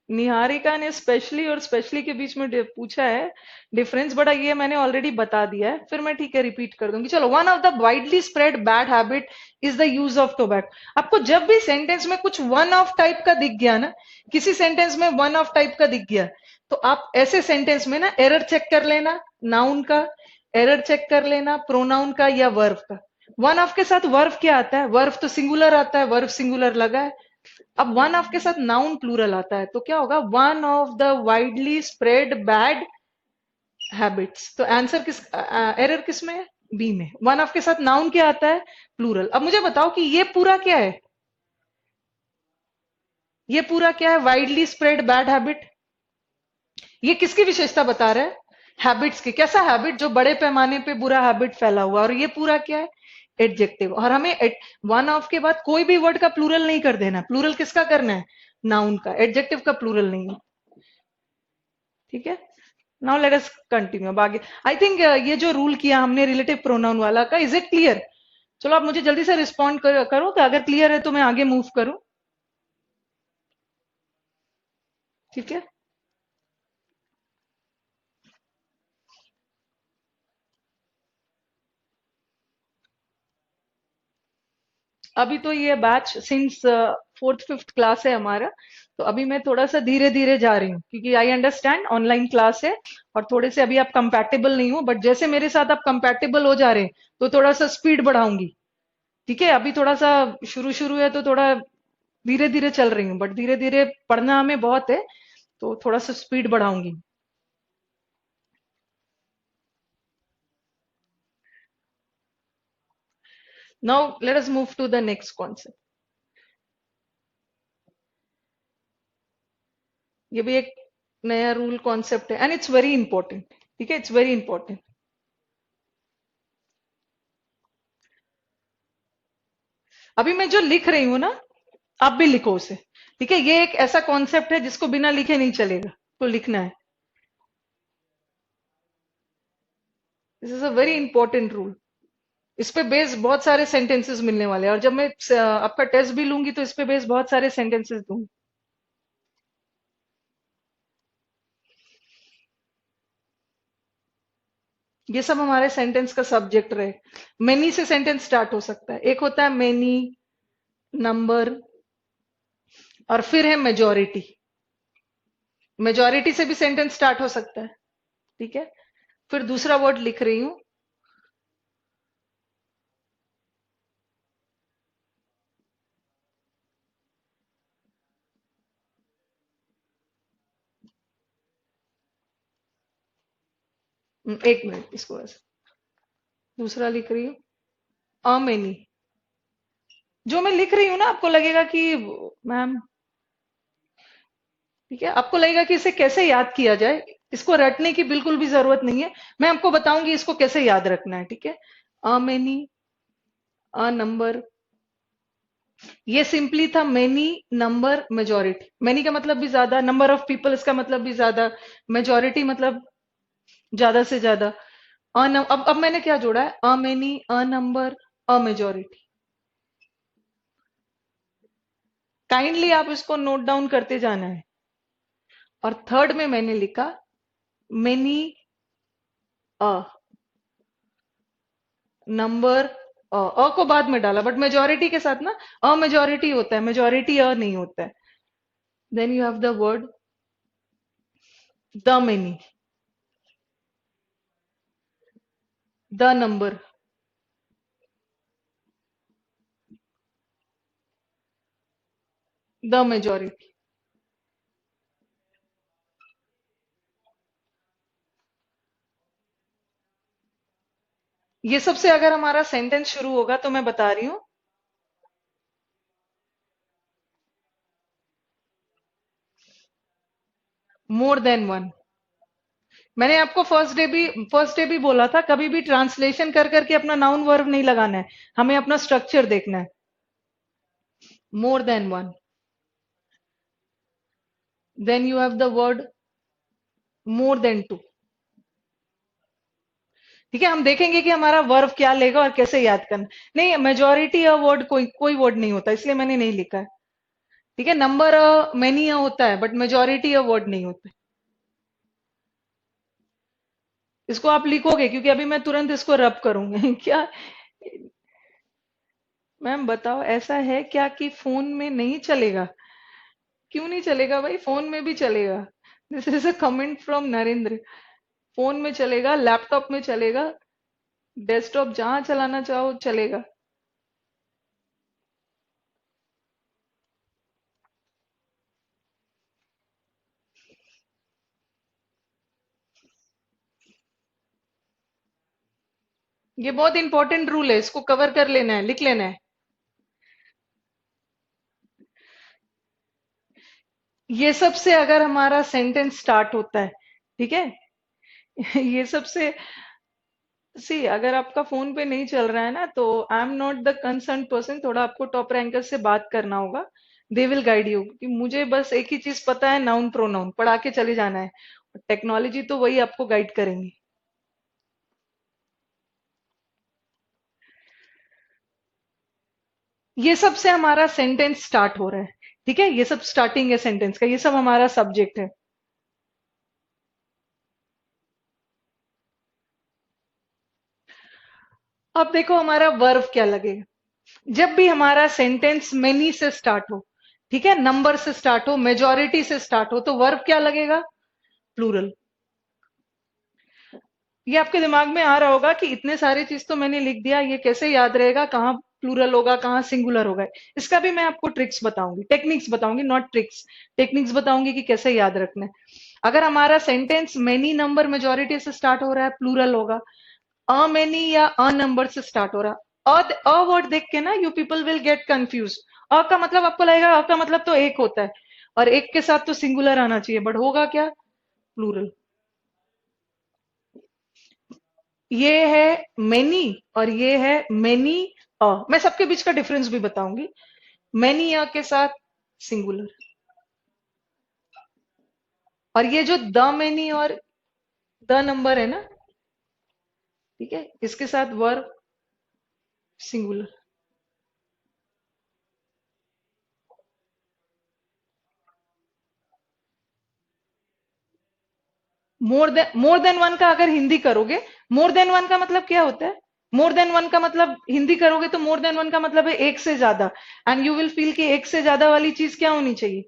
निहारिका ने स्पेशली और स्पेशली के बीच में पूछा है डिफरेंस, बट ये मैंने ऑलरेडी बता दिया है, फिर मैं ठीक है रिपीट कर दूंगी। चलो, one of the widely spread bad habit is the use of tobacco. आपको जब भी सेंटेंस में कुछ वन ऑफ टाइप का दिख गया ना, किसी सेंटेंस में वन ऑफ टाइप का दिख गया, तो आप ऐसे सेंटेंस में ना एरर चेक कर लेना, नाउन का एरर चेक कर लेना, प्रोनाउन का या वर्ब का। वन ऑफ के साथ वर्ब क्या आता है? वर्ब तो सिंगुलर आता है, वर्ब सिंगुलर लगा है। अब वन ऑफ के साथ नाउन प्लूरल आता है, तो क्या होगा? One of the widely spread bad habits. तो आंसर किस, एरर किस में है? बी में। वन ऑफ के साथ नाउन क्या आता है? प्लूरल। अब मुझे बताओ कि ये पूरा क्या है? ये पूरा क्या है? Widely spread bad habit. ये किसकी विशेषता बता रहा है? हैबिट्स की। कैसा हैबिट? जो बड़े पैमाने पे बुरा हैबिट फैला हुआ। और ये पूरा क्या है? एडजेक्टिव। और हमें वन ऑफ के बाद कोई भी वर्ड का प्लूरल नहीं कर देना। प्लूरल किसका करना है? नाउन का। एडजेक्टिव का प्लूरल नहीं है। ठीक है, नाउ लेट अस कंटिन्यू। अब आगे आई थिंक ये जो रूल किया हमने रिलेटिव प्रोनाउन वाला का, इज इट क्लियर? चलो आप मुझे जल्दी से रिस्पॉन्ड करो कि अगर क्लियर है तो मैं आगे मूव करूं। ठीक है, अभी तो ये batch since fourth fifth class है हमारा, तो अभी मैं थोड़ा सा धीरे धीरे जा रही हूँ, क्योंकि आई अंडरस्टैंड ऑनलाइन क्लास है और थोड़े से अभी आप कंपैटिबल नहीं हो, बट जैसे मेरे साथ आप कंपैटिबल हो जा रहे हैं तो थोड़ा सा स्पीड बढ़ाऊंगी। ठीक है, अभी थोड़ा सा शुरू शुरू है तो थोड़ा धीरे धीरे चल रही हूँ, बट धीरे धीरे पढ़ना हमें बहुत है, तो थोड़ा सा स्पीड बढ़ाऊंगी। Now let us move to the next concept. ये भी एक नया रूल कॉन्सेप्ट है, एंड इट्स वेरी इंपॉर्टेंट। ठीक है, इट्स वेरी इंपॉर्टेंट। अभी मैं जो लिख रही हूं ना, आप भी लिखो उसे। ठीक है, ये एक ऐसा कॉन्सेप्ट है जिसको बिना लिखे नहीं चलेगा, तो लिखना है। This is a very important rule. इस पे बेस बहुत सारे सेंटेंसेस मिलने वाले हैं, और जब मैं आपका टेस्ट भी लूंगी तो इस पे बेस बहुत सारे सेंटेंसेस दूंगी। ये सब हमारे सेंटेंस का सब्जेक्ट रहे। मेनी से सेंटेंस स्टार्ट हो सकता है। एक होता है मेनी, नंबर, और फिर है मेजोरिटी। मेजोरिटी से भी सेंटेंस स्टार्ट हो सकता है। ठीक है, फिर दूसरा वर्ड लिख रही हूं, एक मिनट, इसको बस दूसरा लिख रही हूँ, अ मेनी। जो मैं लिख रही हूं ना, आपको लगेगा कि मैम, ठीक है, आपको लगेगा कि इसे कैसे याद किया जाए। इसको रटने की बिल्कुल भी जरूरत नहीं है, मैं आपको बताऊंगी इसको कैसे याद रखना है। ठीक है, अ मेनी, अ नंबर, ये सिंपली था मेनी, नंबर, मेजोरिटी। मेनी का मतलब भी ज्यादा, नंबर ऑफ पीपल इसका मतलब भी ज्यादा, मेजोरिटी मतलब ज्यादा से ज्यादा। अब मैंने क्या जोड़ा है? अ many, a number, a majority. Kindly आप इसको नोट डाउन करते जाना है। और थर्ड में मैंने लिखा मेनी, अ नंबर, को बाद में डाला, बट मेजोरिटी के साथ ना अ मेजोरिटी होता है, मेजोरिटी अ नहीं होता है। Then you have the word the many, the number, the majority. ये सबसे अगर हमारा सेंटेंस शुरू होगा तो मैं बता रही हूँ, मोर देन वन। मैंने आपको फर्स्ट डे भी बोला था, कभी भी ट्रांसलेशन कर करके अपना नाउन वर्ब नहीं लगाना है, हमें अपना स्ट्रक्चर देखना है। More than one, then you have the word more than two. ठीक है, हम देखेंगे कि हमारा वर्ब क्या लेगा और कैसे याद करना। नहीं, मेजोरिटी अ वर्ड कोई कोई वर्ड नहीं होता, इसलिए मैंने नहीं लिखा है। ठीक है, नंबर मेनी होता है, बट मेजोरिटी अ वर्ड नहीं होता। इसको आप लिखोगे क्योंकि अभी मैं तुरंत इसको रब करूंगी क्या? मैम बताओ, ऐसा है क्या कि फोन में नहीं चलेगा? क्यों नहीं चलेगा भाई, फोन में भी चलेगा। This is a comment from Narendra. Phone में चलेगा, लैपटॉप में चलेगा, डेस्कटॉप जहां चलाना चाहो चलेगा। ये बहुत इंपॉर्टेंट रूल है, इसको कवर कर लेना है, लिख लेना है। ये सब से अगर हमारा सेंटेंस स्टार्ट होता है, ठीक है, ये सब से, सी अगर आपका फोन पे नहीं चल रहा है ना, तो I am not the concern person, थोड़ा आपको टॉप रैंकर से बात करना होगा। दे विल गाइड यू, कि मुझे बस एक ही चीज पता है, नाउन प्रोनाउन पढ़ा के चले जाना है। टेक्नोलॉजी तो वही आपको गाइड करेंगी। ये सब से हमारा सेंटेंस स्टार्ट हो रहा है, ठीक है, ये सब स्टार्टिंग है सेंटेंस का, ये सब हमारा सब्जेक्ट है। अब देखो हमारा वर्ब क्या लगेगा। जब भी हमारा सेंटेंस मेनी से स्टार्ट हो, ठीक है, नंबर से स्टार्ट हो, मेजोरिटी से स्टार्ट हो, तो वर्ब क्या लगेगा? प्लूरल। ये आपके दिमाग में आ रहा होगा कि इतने सारे चीज तो मैंने लिख दिया, ये कैसे याद रहेगा, कहाँ प्लूरल होगा कहाँ सिंगुलर होगा। इसका भी मैं आपको ट्रिक्स बताऊंगी, टेक्निक्स बताऊंगी, नॉट ट्रिक्स, टेक्निक्स बताऊंगी कि कैसे याद रखना है। अगर हमारा सेंटेंस मेनी नंबर मेजोरिटी से स्टार्ट हो रहा है, प्लूरल होगा। अ मेनी या अ नंबर से स्टार्ट हो रहा, अ वर्ड देख के ना you people will get confuse. A का मतलब आपको लगेगा अ का मतलब तो एक होता है, और एक के साथ तो सिंगुलर आना चाहिए, बट होगा क्या? प्लूरल। ये है मेनी और ये है मेनी अ। मैं सबके बीच का डिफरेंस भी बताऊंगी। मेनी अ के साथ सिंगुलर, और ये जो द मेनी और द नंबर है ना, ठीक है, इसके साथ वर्ब सिंगुलर। मोर देन वन का अगर हिंदी करोगे, मोर देन वन का मतलब क्या होता है? मोर देन वन का मतलब हिंदी करोगे तो मोर देन वन का मतलब है एक से ज्यादा। एंड यू विल फील कि एक से ज्यादा वाली चीज क्या होनी चाहिए?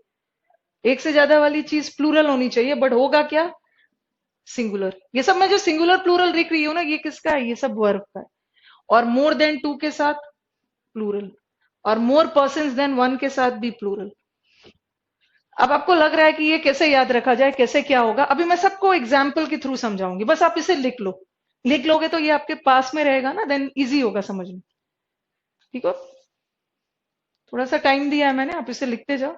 एक से ज्यादा वाली चीज प्लूरल होनी चाहिए, बट होगा क्या? सिंगुलर। ये सब मैं जो सिंगुलर प्लूरल लिख रही हूँ ना, ये किसका है? ये सब वर्ब का है। और मोर देन टू के साथ प्लूरल, और मोर पर्सन देन वन के साथ भी प्लूरल। अब आपको लग रहा है कि ये कैसे याद रखा जाए, कैसे क्या होगा, अभी मैं सबको एग्जाम्पल के थ्रू समझाऊंगी, बस आप इसे लिख लो। लिख लोगे तो ये आपके पास में रहेगा ना, देन इजी होगा समझ में। ठीक है, थोड़ा सा टाइम दिया है मैंने, आप इसे लिखते जाओ।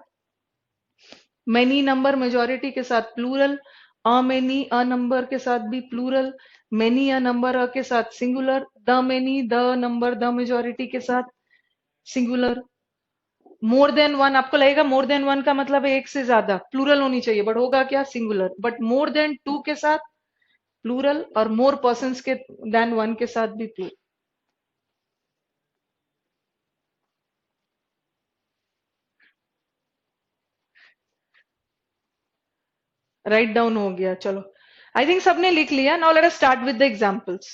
मेनी नंबर मेजोरिटी के साथ plural, a many a number के साथ भी plural, many a number a के साथ singular, the many the number the majority के साथ सिंगुलर। मोर देन वन, आपको लगेगा मोर देन वन का मतलब है एक से ज्यादा, प्लूरल होनी चाहिए, बट होगा क्या? Singular. But more than two के साथ प्लूरल, और मोर पर्सन के देन वन के साथ भी प्लूरल। राइट डाउन हो गया, चलो। आई थिंक सबने लिख लिया। Now let us start with the examples.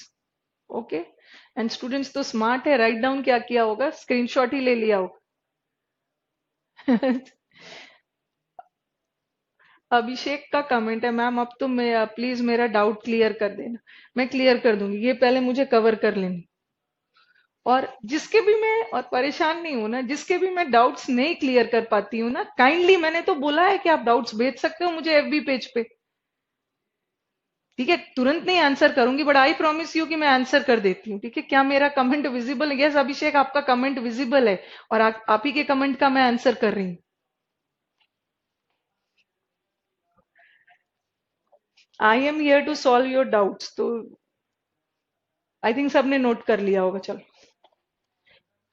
Okay, and students तो स्मार्ट है, राइट डाउन क्या किया होगा, स्क्रीनशॉट ही ले लिया होगा। अभिषेक का कमेंट है, मैम अब तो मैं प्लीज मेरा डाउट क्लियर कर देना। मैं क्लियर कर दूंगी, ये पहले मुझे कवर कर लेनी। और जिसके भी मैं, और परेशान नहीं हूं ना, जिसके भी मैं डाउट्स नहीं क्लियर कर पाती हूँ ना, काइंडली मैंने तो बोला है कि आप डाउट्स भेज सकते हो मुझे एफबी पेज पे। ठीक है, तुरंत नहीं आंसर करूंगी, बट आई प्रॉमिस यू कि मैं आंसर कर देती हूँ। ठीक है, क्या मेरा कमेंट विजिबल है? यस अभिषेक, आपका कमेंट विजिबल है, और आप ही के कमेंट का मैं आंसर कर रही हूँ। I am here to solve your doubts, तो आई थिंक सबने नोट कर लिया होगा। चलो,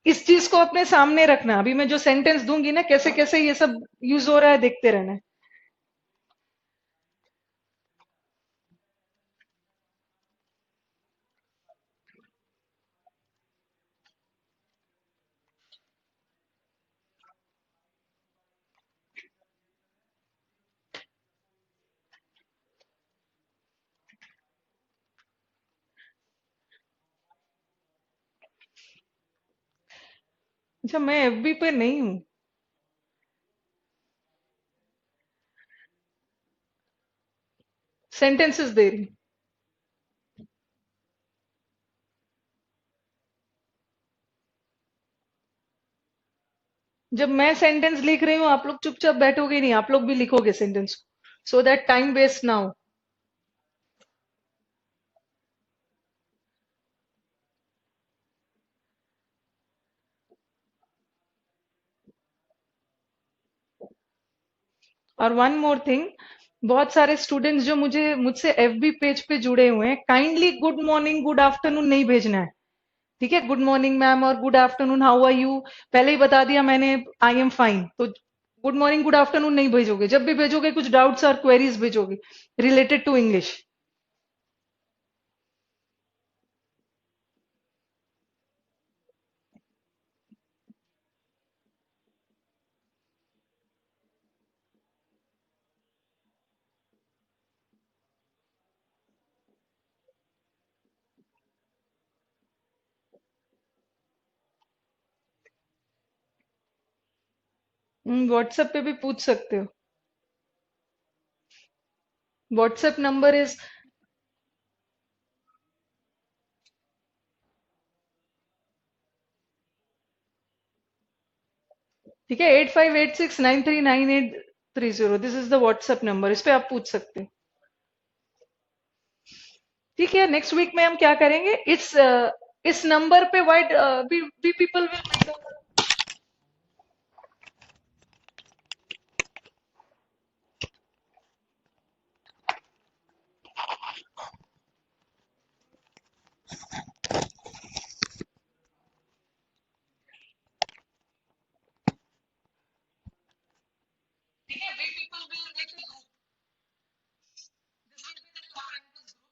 इस चीज को अपने सामने रखना, अभी मैं जो सेंटेंस दूंगी ना, कैसे कैसे ये सब यूज हो रहा है देखते रहना है। अच्छा, मैं एफबी पे नहीं हूँ, सेंटेंसेस दे रही हूँ। जब मैं सेंटेंस लिख रही हूँ आप लोग चुपचाप बैठोगे नहीं, आप लोग भी लिखोगे sentence, so that time waste ना हो। और वन मोर थिंग, बहुत सारे स्टूडेंट्स जो मुझसे एफबी पेज पे जुड़े हुए हैं, kindly good morning good afternoon नहीं भेजना है। ठीक है, गुड मॉर्निंग मैम और good afternoon how are you पहले ही बता दिया मैंने, आई एम फाइन। तो गुड मॉर्निंग गुड आफ्टरनून नहीं भेजोगे, जब भी भेजोगे कुछ डाउट्स और क्वेरीज भेजोगे रिलेटेड टू इंग्लिश। व्हाट्सएप पे भी पूछ सकते हो, व्हाट्सएप नंबर इज, ठीक है, 8586939830, this is the WhatsApp number, इस पे आप पूछ सकते हो। ठीक है, नेक्स्ट वीक में हम क्या करेंगे, इस नंबर पे वाइट वी पीपल विल, ठीक है, we people will make a group, this will be the conference group,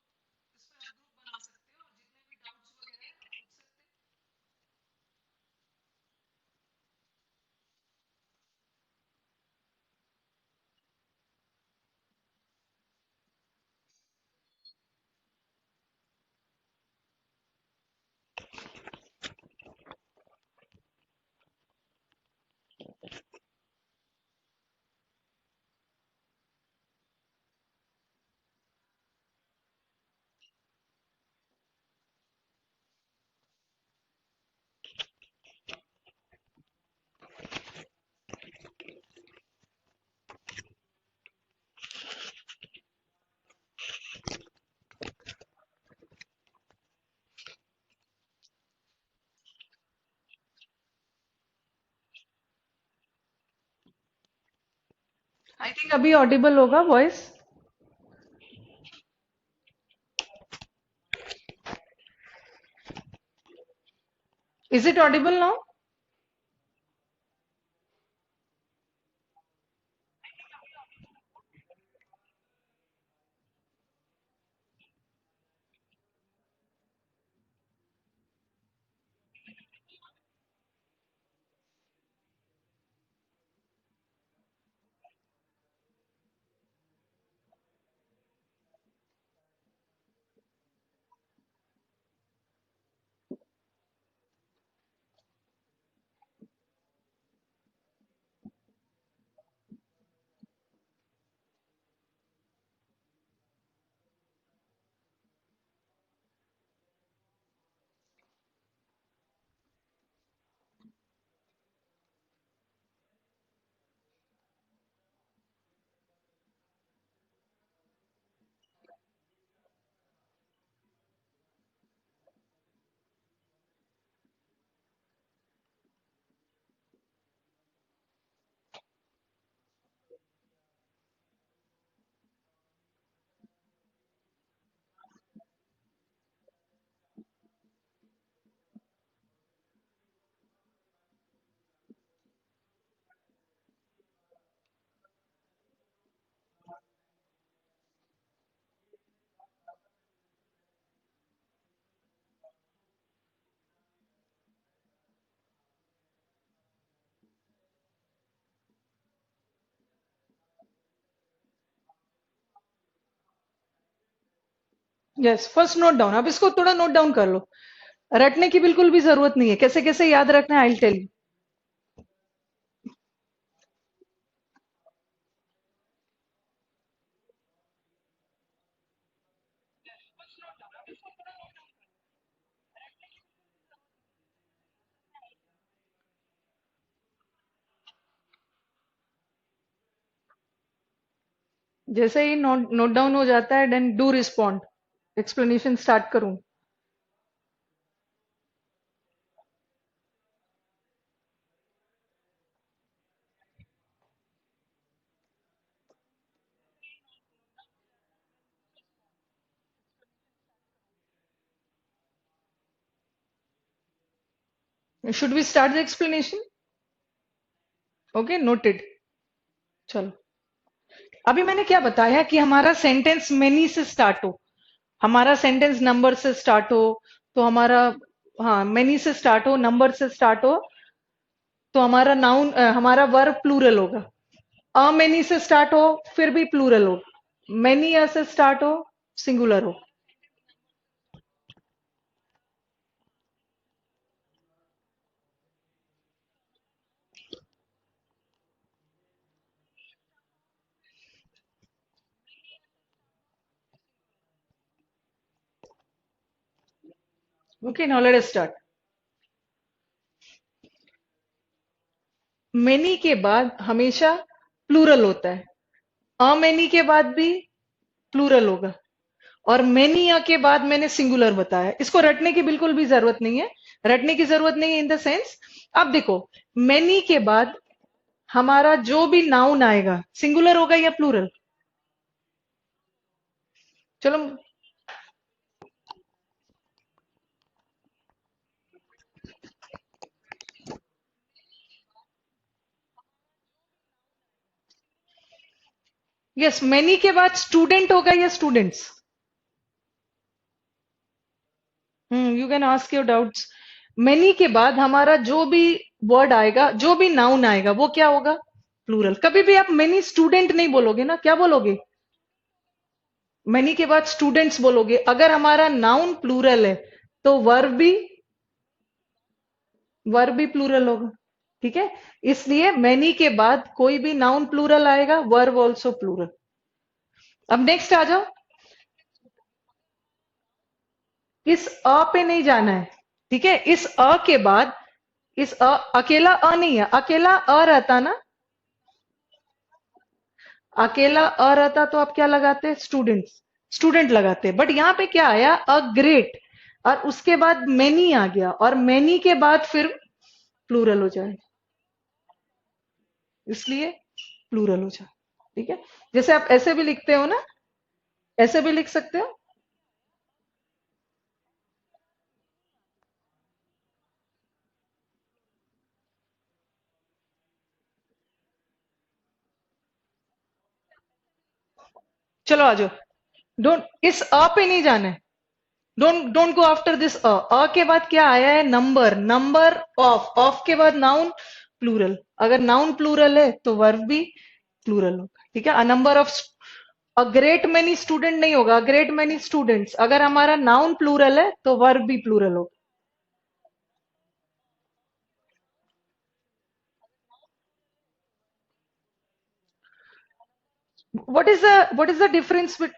इस पे आप ग्रुप बना सकते हो और जितने भी डाउट्स वगैरह हैं आप पूछ सकते हो। आई थिंक अभी ऑडिबल होगा voice, is it Audible now? Yes, first note down. अब इसको थोड़ा नोट डाउन कर लो, रटने की बिल्कुल भी जरूरत नहीं है। कैसे कैसे याद रखना है, आई टेल यू। जैसे ही नोट नोट डाउन हो जाता है, then do respond. Explanation start करूं? Should we start the explanation? Okay, noted. चलो, अभी मैंने क्या बताया कि हमारा सेंटेंस मेनी से स्टार्ट हो, हमारा सेंटेंस नंबर से स्टार्ट हो, तो हमारा, हाँ, मेनी से स्टार्ट हो, नंबर से स्टार्ट हो, तो हमारा नाउन, हमारा वर्ब प्लूरल होगा। अ मेनी से स्टार्ट हो, फिर भी प्लूरल हो। मेनी अ से स्टार्ट हो, सिंगुलर हो। Okay, now let us start. Many के बाद हमेशा प्लूरल होता है। अ मेनी के बाद भी प्लूरल होगा, और मेनी अ के बाद मैंने सिंगुलर बताया। इसको रटने की बिल्कुल भी जरूरत नहीं है। रटने की जरूरत नहीं है इन द सेंस, अब देखो, मेनी के बाद हमारा जो भी नाउन आएगा, सिंगुलर होगा या प्लूरल? चलो, यस, मेनी के बाद स्टूडेंट होगा या students? You can ask your doubts. Many के बाद हमारा जो भी वर्ड आएगा, जो भी नाउन आएगा, वो क्या होगा? प्लूरल। कभी भी आप मेनी स्टूडेंट नहीं बोलोगे ना, क्या बोलोगे? मेनी के बाद स्टूडेंट्स बोलोगे। अगर हमारा नाउन प्लूरल है, तो वर्ब भी प्लूरल होगा। ठीक है, इसलिए मेनी के बाद कोई भी नाउन प्लूरल आएगा, वर्ब ऑल्सो प्लूरल। अब नेक्स्ट आ जाओ। इस अ पे नहीं जाना है, ठीक है? इस अ के बाद, इस अ, अकेला अ नहीं है, अकेला अ रहता ना, अकेला अ रहता तो आप क्या लगाते? स्टूडेंट्स, स्टूडेंट लगाते। बट यहां पे क्या आया? अ ग्रेट, और उसके बाद मेनी आ गया, और मेनी के बाद फिर प्लूरल हो जाए, इसलिए प्लूरल हो जाए। ठीक है, जैसे आप ऐसे भी लिखते हो ना, ऐसे भी लिख सकते हो। चलो आ जाओ। डोंट, इस अ पे नहीं जाना है। Don't don't go after this a. A के बाद क्या आया है? नंबर, नंबर ऑफ, ऑफ के बाद नाउन प्लूरल। अगर नाउन प्लूरल है तो वर्ब भी प्लूरल होगा। ठीक है, a number of, a great many student नहीं होगा, ग्रेट मेनी स्टूडेंट्स। अगर हमारा नाउन प्लूरल है तो वर्ब भी प्लूरल होगा। What is the difference with,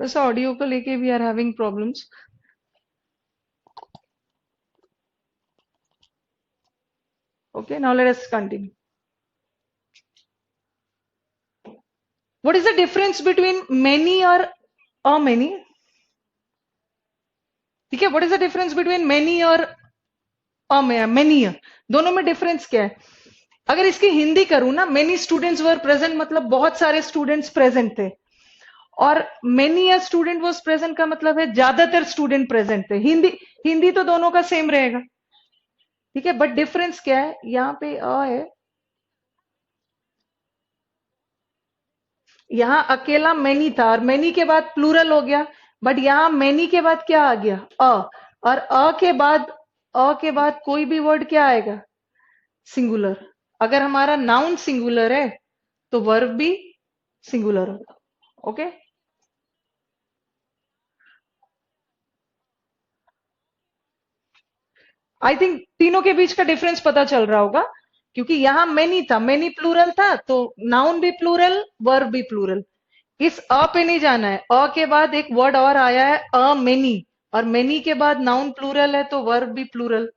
वैसा ऑडियो को लेके we are having problems. Okay, now let us continue. What is the difference between many और अ मेनी? ठीक है, what is the difference between many और many? दोनों में डिफरेंस क्या है? अगर इसकी हिंदी करूं ना, मेनी स्टूडेंट्स वर प्रेजेंट, मतलब बहुत सारे स्टूडेंट्स प्रेजेंट थे। और many a student was present का मतलब है ज्यादातर स्टूडेंट प्रेजेंट थे। हिंदी हिंदी तो दोनों का सेम रहेगा, ठीक है, बट डिफरेंस क्या है, यहाँ पे अ है, यहाँ अकेला मेनी था और मेनी के बाद प्लूरल हो गया, बट यहाँ मेनी के बाद क्या आ गया, और अ के बाद कोई भी वर्ड क्या आएगा, सिंगुलर। अगर हमारा नाउन सिंगुलर है तो वर्ब भी सिंगुलर होगा। ओके, आई थिंक तीनों के बीच का डिफरेंस पता चल रहा होगा, क्योंकि यहां मेनी था, मेनी प्लूरल था, तो नाउन भी प्लूरल, वर्ब भी प्लूरल। इस अ पे नहीं जाना है, अ के बाद एक वर्ड और आया है अ मेनी, और मेनी के बाद नाउन प्लूरल है तो वर्ब भी प्लूरल।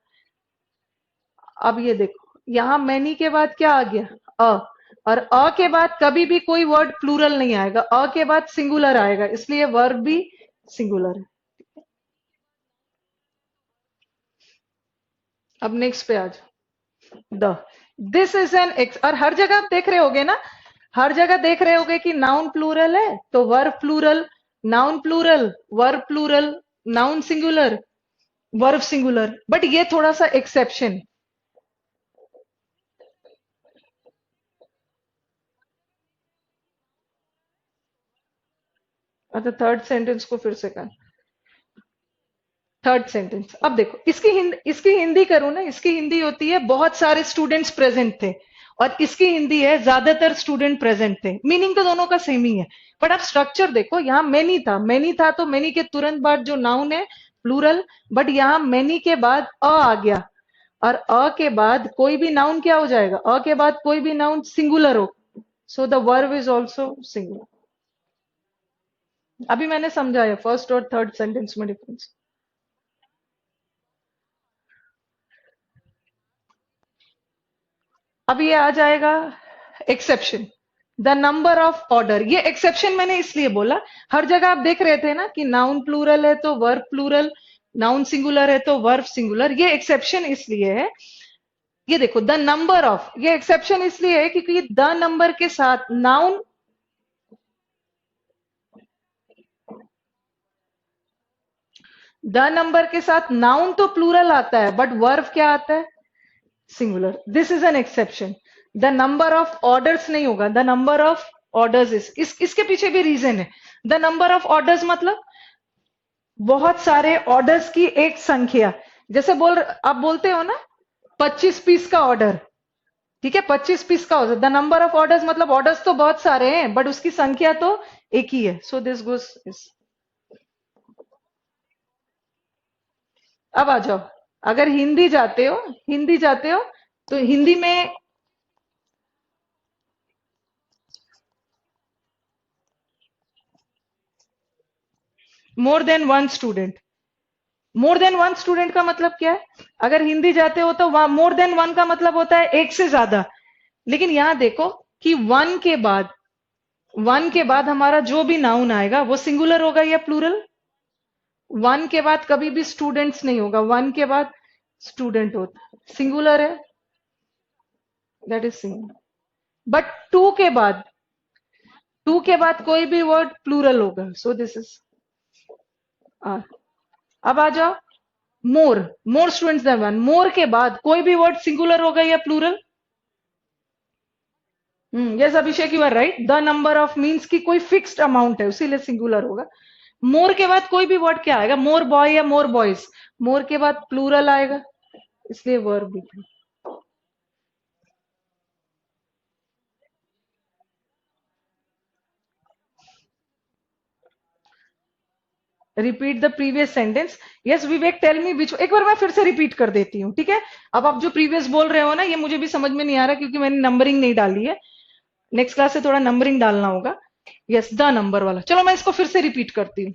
अब ये देखो, यहाँ मेनी के बाद क्या आ गया, अ, और अ के बाद कभी भी कोई वर्ड प्लूरल नहीं आएगा, अ के बाद सिंगुलर आएगा, इसलिए वर्ब भी सिंगुलर है। अब नेक्स्ट पे आज the, this is an x, और हर जगह आप देख रहे होगे ना, हर जगह देख रहे होगे कि नाउन प्लूरल है तो verb plural, noun plural, verb plural, noun singular, verb singular, but ये थोड़ा सा एक्सेप्शन। अच्छा, थर्ड सेंटेंस को फिर से कर, थर्ड सेंटेंस, अब देखो इसकी हिंदी करूं ना, इसकी हिंदी होती है बहुत सारे स्टूडेंट्स प्रेजेंट थे, और इसकी हिंदी है ज्यादातर स्टूडेंट प्रेजेंट थे। मीनिंग तो दोनों का सेम ही है, बट आप स्ट्रक्चर देखो, यहाँ मेनी था, मेनी था तो मेनी के तुरंत बाद जो नाउन है प्लूरल, बट यहाँ मेनी के बाद आ गया, और के बाद कोई भी नाउन क्या हो जाएगा, के बाद कोई भी नाउन सिंगुलर हो, so the verb is also singular. अभी मैंने समझाया फर्स्ट और थर्ड सेंटेंस में डिफरेंस। अब ये आ जाएगा exception, the number of order. ये एक्सेप्शन मैंने इसलिए बोला, हर जगह आप देख रहे थे ना कि नाउन प्लूरल है तो वर्ब प्लूरल, नाउन सिंगुलर है तो वर्ब सिंगुलर, ये एक्सेप्शन इसलिए है। ये देखो द नंबर ऑफ, ये एक्सेप्शन इसलिए है क्योंकि द नंबर के साथ नाउन, द नंबर के साथ नाउन तो प्लूरल आता है बट वर्ब क्या आता है, singular. This is an exception, the number of orders नहीं होगा, द नंबर ऑफ ऑर्डर्स इसके पीछे भी रीजन है। द नंबर ऑफ ऑर्डर्स मतलब बहुत सारे ऑर्डर्स की एक संख्या, जैसे आप बोलते हो ना 25 पीस का ऑर्डर, ठीक है, 25 पीस का order, the number of orders मतलब ऑर्डर्स तो बहुत सारे हैं बट उसकी संख्या तो एक ही है, सो दिस गोस इस। अब आ जाओ, अगर हिंदी जाते हो, हिंदी जाते हो तो हिंदी में मोर देन वन स्टूडेंट, मोर देन वन स्टूडेंट का मतलब क्या है, अगर हिंदी जाते हो तो मोर देन वन का मतलब होता है एक से ज्यादा, लेकिन यहां देखो कि वन के बाद हमारा जो भी नाउन आएगा वो सिंगुलर होगा या प्लूरल, वन के बाद कभी भी स्टूडेंट्स नहीं होगा, वन के बाद स्टूडेंट होता, सिंगुलर है, that is singular, but two के बाद कोई भी वर्ड प्लूरल होगा, सो दिस इज आर। अब आ जाओ more, more students than one, more के बाद कोई भी वर्ड सिंगुलर होगा या plural, yes Abhishek you are right, the number of means की कोई फिक्स्ड अमाउंट है उसीलिए सिंगुलर होगा। मोर के बाद कोई भी वर्ड क्या आएगा, मोर बॉय या मोर बॉयज, मोर के बाद प्लूरल आएगा, इसलिए वर्ब भी। Repeat the previous sentence, yes Vivek tell me which, एक बार मैं फिर से रिपीट कर देती हूँ, ठीक है। अब आप जो प्रीवियस बोल रहे हो ना, ये मुझे भी समझ में नहीं आ रहा क्योंकि मैंने नंबरिंग नहीं डाली है, नेक्स्ट क्लास से थोड़ा नंबरिंग डालना होगा। यस द नंबर वाला, चलो मैं इसको फिर से रिपीट करती हूँ,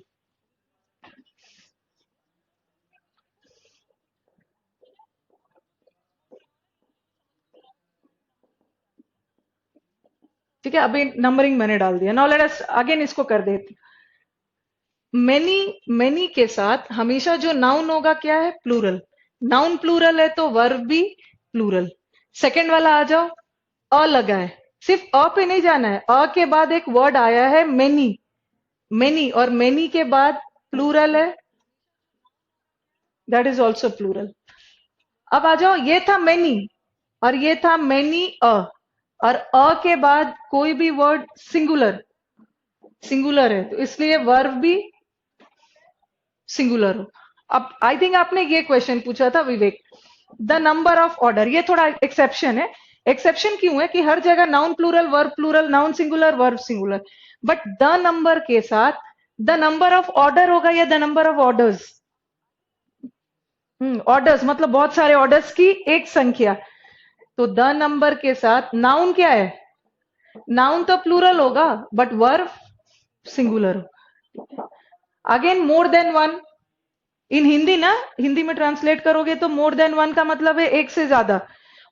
ठीक है, अभी नंबरिंग मैंने डाल दिया, नाउ लेट अस अगेन इसको कर देती। मेनी, मेनी के साथ हमेशा जो नाउन होगा क्या है, प्लूरल, नाउन प्लूरल है तो वर्ब भी प्लूरल। सेकंड वाला आ जाओ, लगा है, सिर्फ पे नहीं जाना है, के बाद एक वर्ड आया है मेनी, मेनी, और मेनी के बाद प्लूरल है, दैट इज ऑल्सो प्लूरल। अब आ जाओ, ये था मेनी और ये था मेनी और के बाद कोई भी वर्ड सिंगुलर, सिंगुलर है तो इसलिए वर्ब भी सिंगुलर हो। अब आई थिंक आपने ये क्वेश्चन पूछा था विवेक, द नंबर ऑफ ऑर्डर, ये थोड़ा एक्सेप्शन है। एक्सेप्शन क्यों है कि हर जगह noun plural verb plural, noun singular verb singular, but the number के साथ द नंबर ऑफ ऑर्डर होगा या the number of orders. Orders मतलब बहुत सारे ऑर्डर्स की एक संख्या, तो द नंबर के साथ नाउन क्या है, नाउन तो प्लूरल होगा but verb singular. Again more than one, in Hindi ना, हिंदी में ट्रांसलेट करोगे तो मोर देन वन का मतलब है एक से ज्यादा,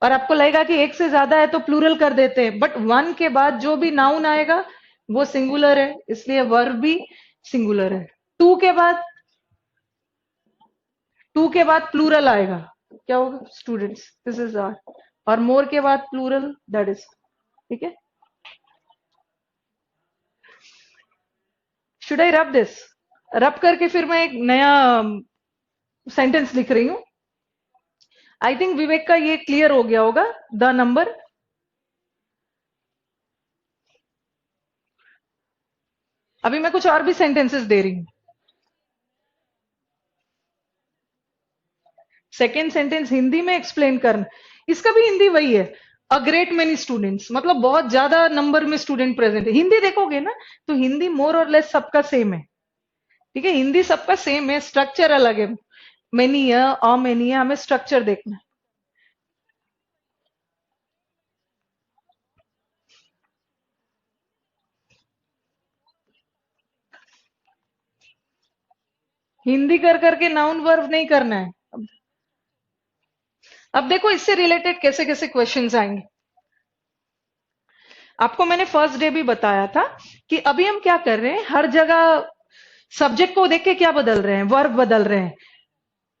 और आपको लगेगा कि एक से ज्यादा है तो प्लूरल कर देते हैं, बट वन के बाद जो भी नाउन आएगा वो सिंगुलर है, इसलिए वर्ब भी सिंगुलर है। टू के बाद, टू के बाद प्लूरल आएगा, क्या होगा स्टूडेंट्स, दिस इज आर, और मोर के बाद प्लूरल, दैट इज, ठीक है। शुड आई रब दिस, रब करके फिर मैं एक नया सेंटेंस लिख रही हूं। आई थिंक विवेक का ये क्लियर हो गया होगा, द नंबर। अभी मैं कुछ और भी सेंटेंसेस दे रही हूं। सेकेंड सेंटेंस हिंदी में एक्सप्लेन करना, इसका भी हिंदी वही है, अ ग्रेट मेनी स्टूडेंट्स, मतलब बहुत ज्यादा नंबर में स्टूडेंट प्रेजेंट है। हिंदी देखोगे ना तो हिंदी मोर और लेस सबका सेम है, ठीक है, हिंदी सबका सेम है, स्ट्रक्चर अलग है, मेनी है अ मेनी है, हमें स्ट्रक्चर देखना है। हिंदी कर करके नाउन वर्ब नहीं करना है। अब देखो इससे रिलेटेड कैसे कैसे क्वेश्चंस आएंगे। आपको मैंने फर्स्ट डे भी बताया था कि अभी हम क्या कर रहे हैं, हर जगह सब्जेक्ट को देख के क्या बदल रहे हैं, वर्ब बदल रहे हैं,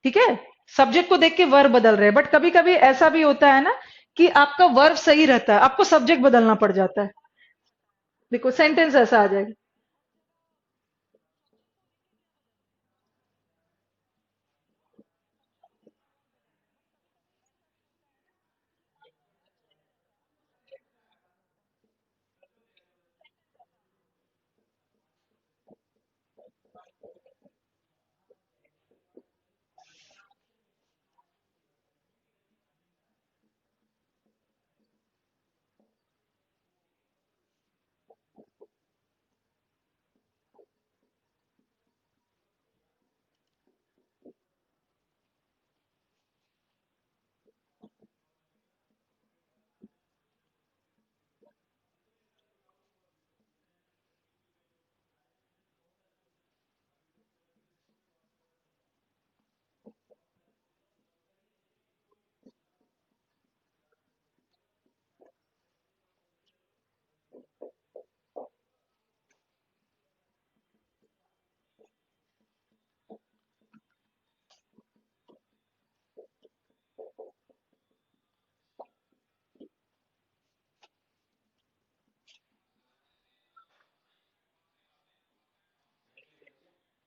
ठीक है, सब्जेक्ट को देख के वर्ब बदल रहे हैं, बट कभी कभी ऐसा भी होता है ना कि आपका वर्ब सही रहता है, आपको सब्जेक्ट बदलना पड़ जाता है। देखो सेंटेंस ऐसा आ जाएगा।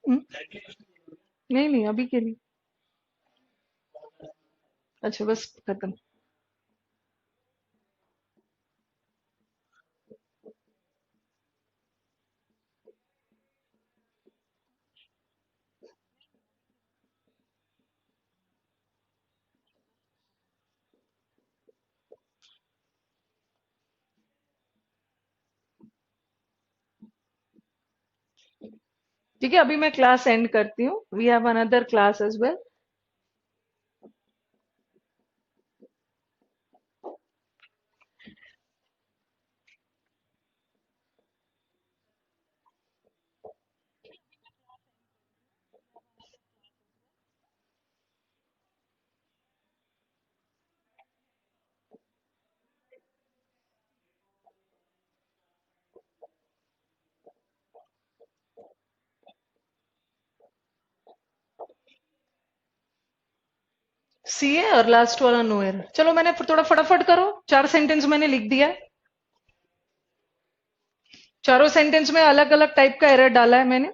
हम्म, नहीं नहीं अभी के लिए, अच्छा बस खत्म। ठीक है, अभी मैं क्लास एंड करती हूँ, we have another class as well. सी है और लास्ट वाला नो है। चलो मैंने थोड़ा फटाफट करो, चार सेंटेंस मैंने लिख दिया है। चारों सेंटेंस में अलग अलग टाइप का एरर डाला है मैंने।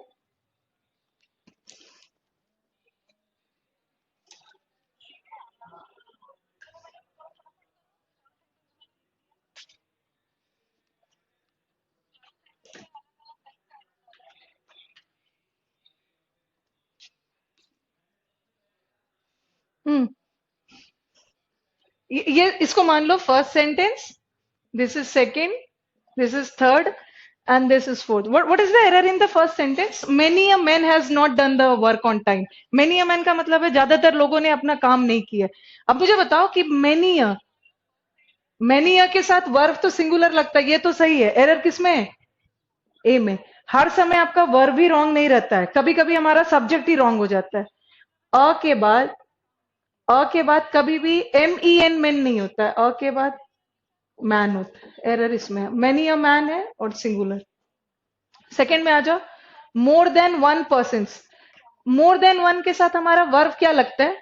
हम्म ये इसको मान लो first sentence, this is second, this is third, and this is fourth. What is the error in the first sentence? Many a man has not done the work on time. Many a man का मतलब है ज्यादातर लोगों ने अपना काम नहीं किया। अब मुझे बताओ कि many a के साथ वर्ब तो सिंगुलर लगता है, ये तो सही है। एरर किसमें है? ए में। हर समय आपका वर्ब भी रॉन्ग नहीं रहता है, कभी कभी हमारा सब्जेक्ट ही रॉन्ग हो जाता है। अ के बाद कभी भी MEN मैन नहीं होता है, अ के बाद मैन होता है। एरर इसमें है, मैनी अ मैन है और सिंगुलर। सेकंड में आ जाओ, मोर देन वन पर्सन। मोर देन वन के साथ हमारा वर्ब क्या लगता है?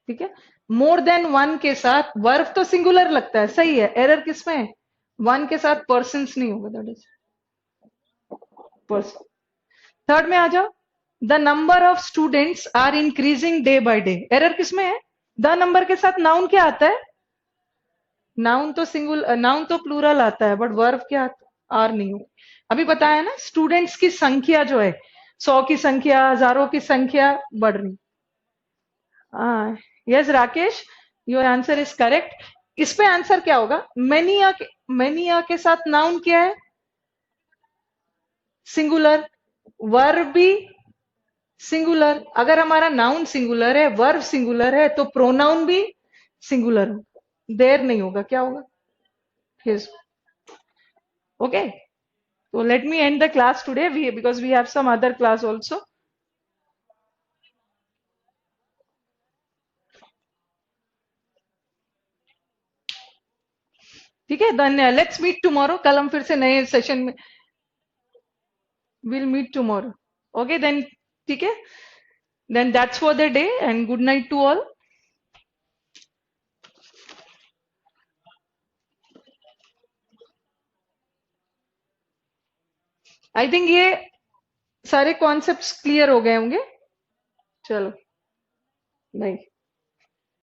ठीक है, मोर देन वन के साथ वर्ब तो सिंगुलर लगता है, सही है। एरर किसमें है? वन के साथ पर्सन नहीं होगा, दैट इज पर्सन। थर्ड में आ जाओ, the number of students are increasing day by day. Error किसमें है? द नंबर के साथ नाउन क्या आता है? नाउन तो प्लूरल आता है, बट वर्ब क्या आर नहीं हो। अभी बताया ना, स्टूडेंट्स की संख्या जो है, 100 की संख्या, हजारों की संख्या बढ़ रही। Yes Rakesh, your answer is correct. इस पे आंसर क्या होगा? मेनी के साथ नाउन क्या है? सिंगुलर। वर्ब भी सिंगुलर। अगर हमारा नाउन सिंगुलर है, वर्ब सिंगुलर है, तो प्रोनाउन भी सिंगुलर होगा, देर नहीं होगा, क्या होगा? His. Okay, so let me end the class today, because we have some other class also. ठीक है, धन्यवाद। लेट्स मीट टुमारो, कल हम फिर से नए सेशन में will meet tomorrow. Okay then, ठीक है, then that's for the day and good night to all. I think ये सारे कॉन्सेप्ट्स क्लियर हो गए होंगे। चलो, नहीं।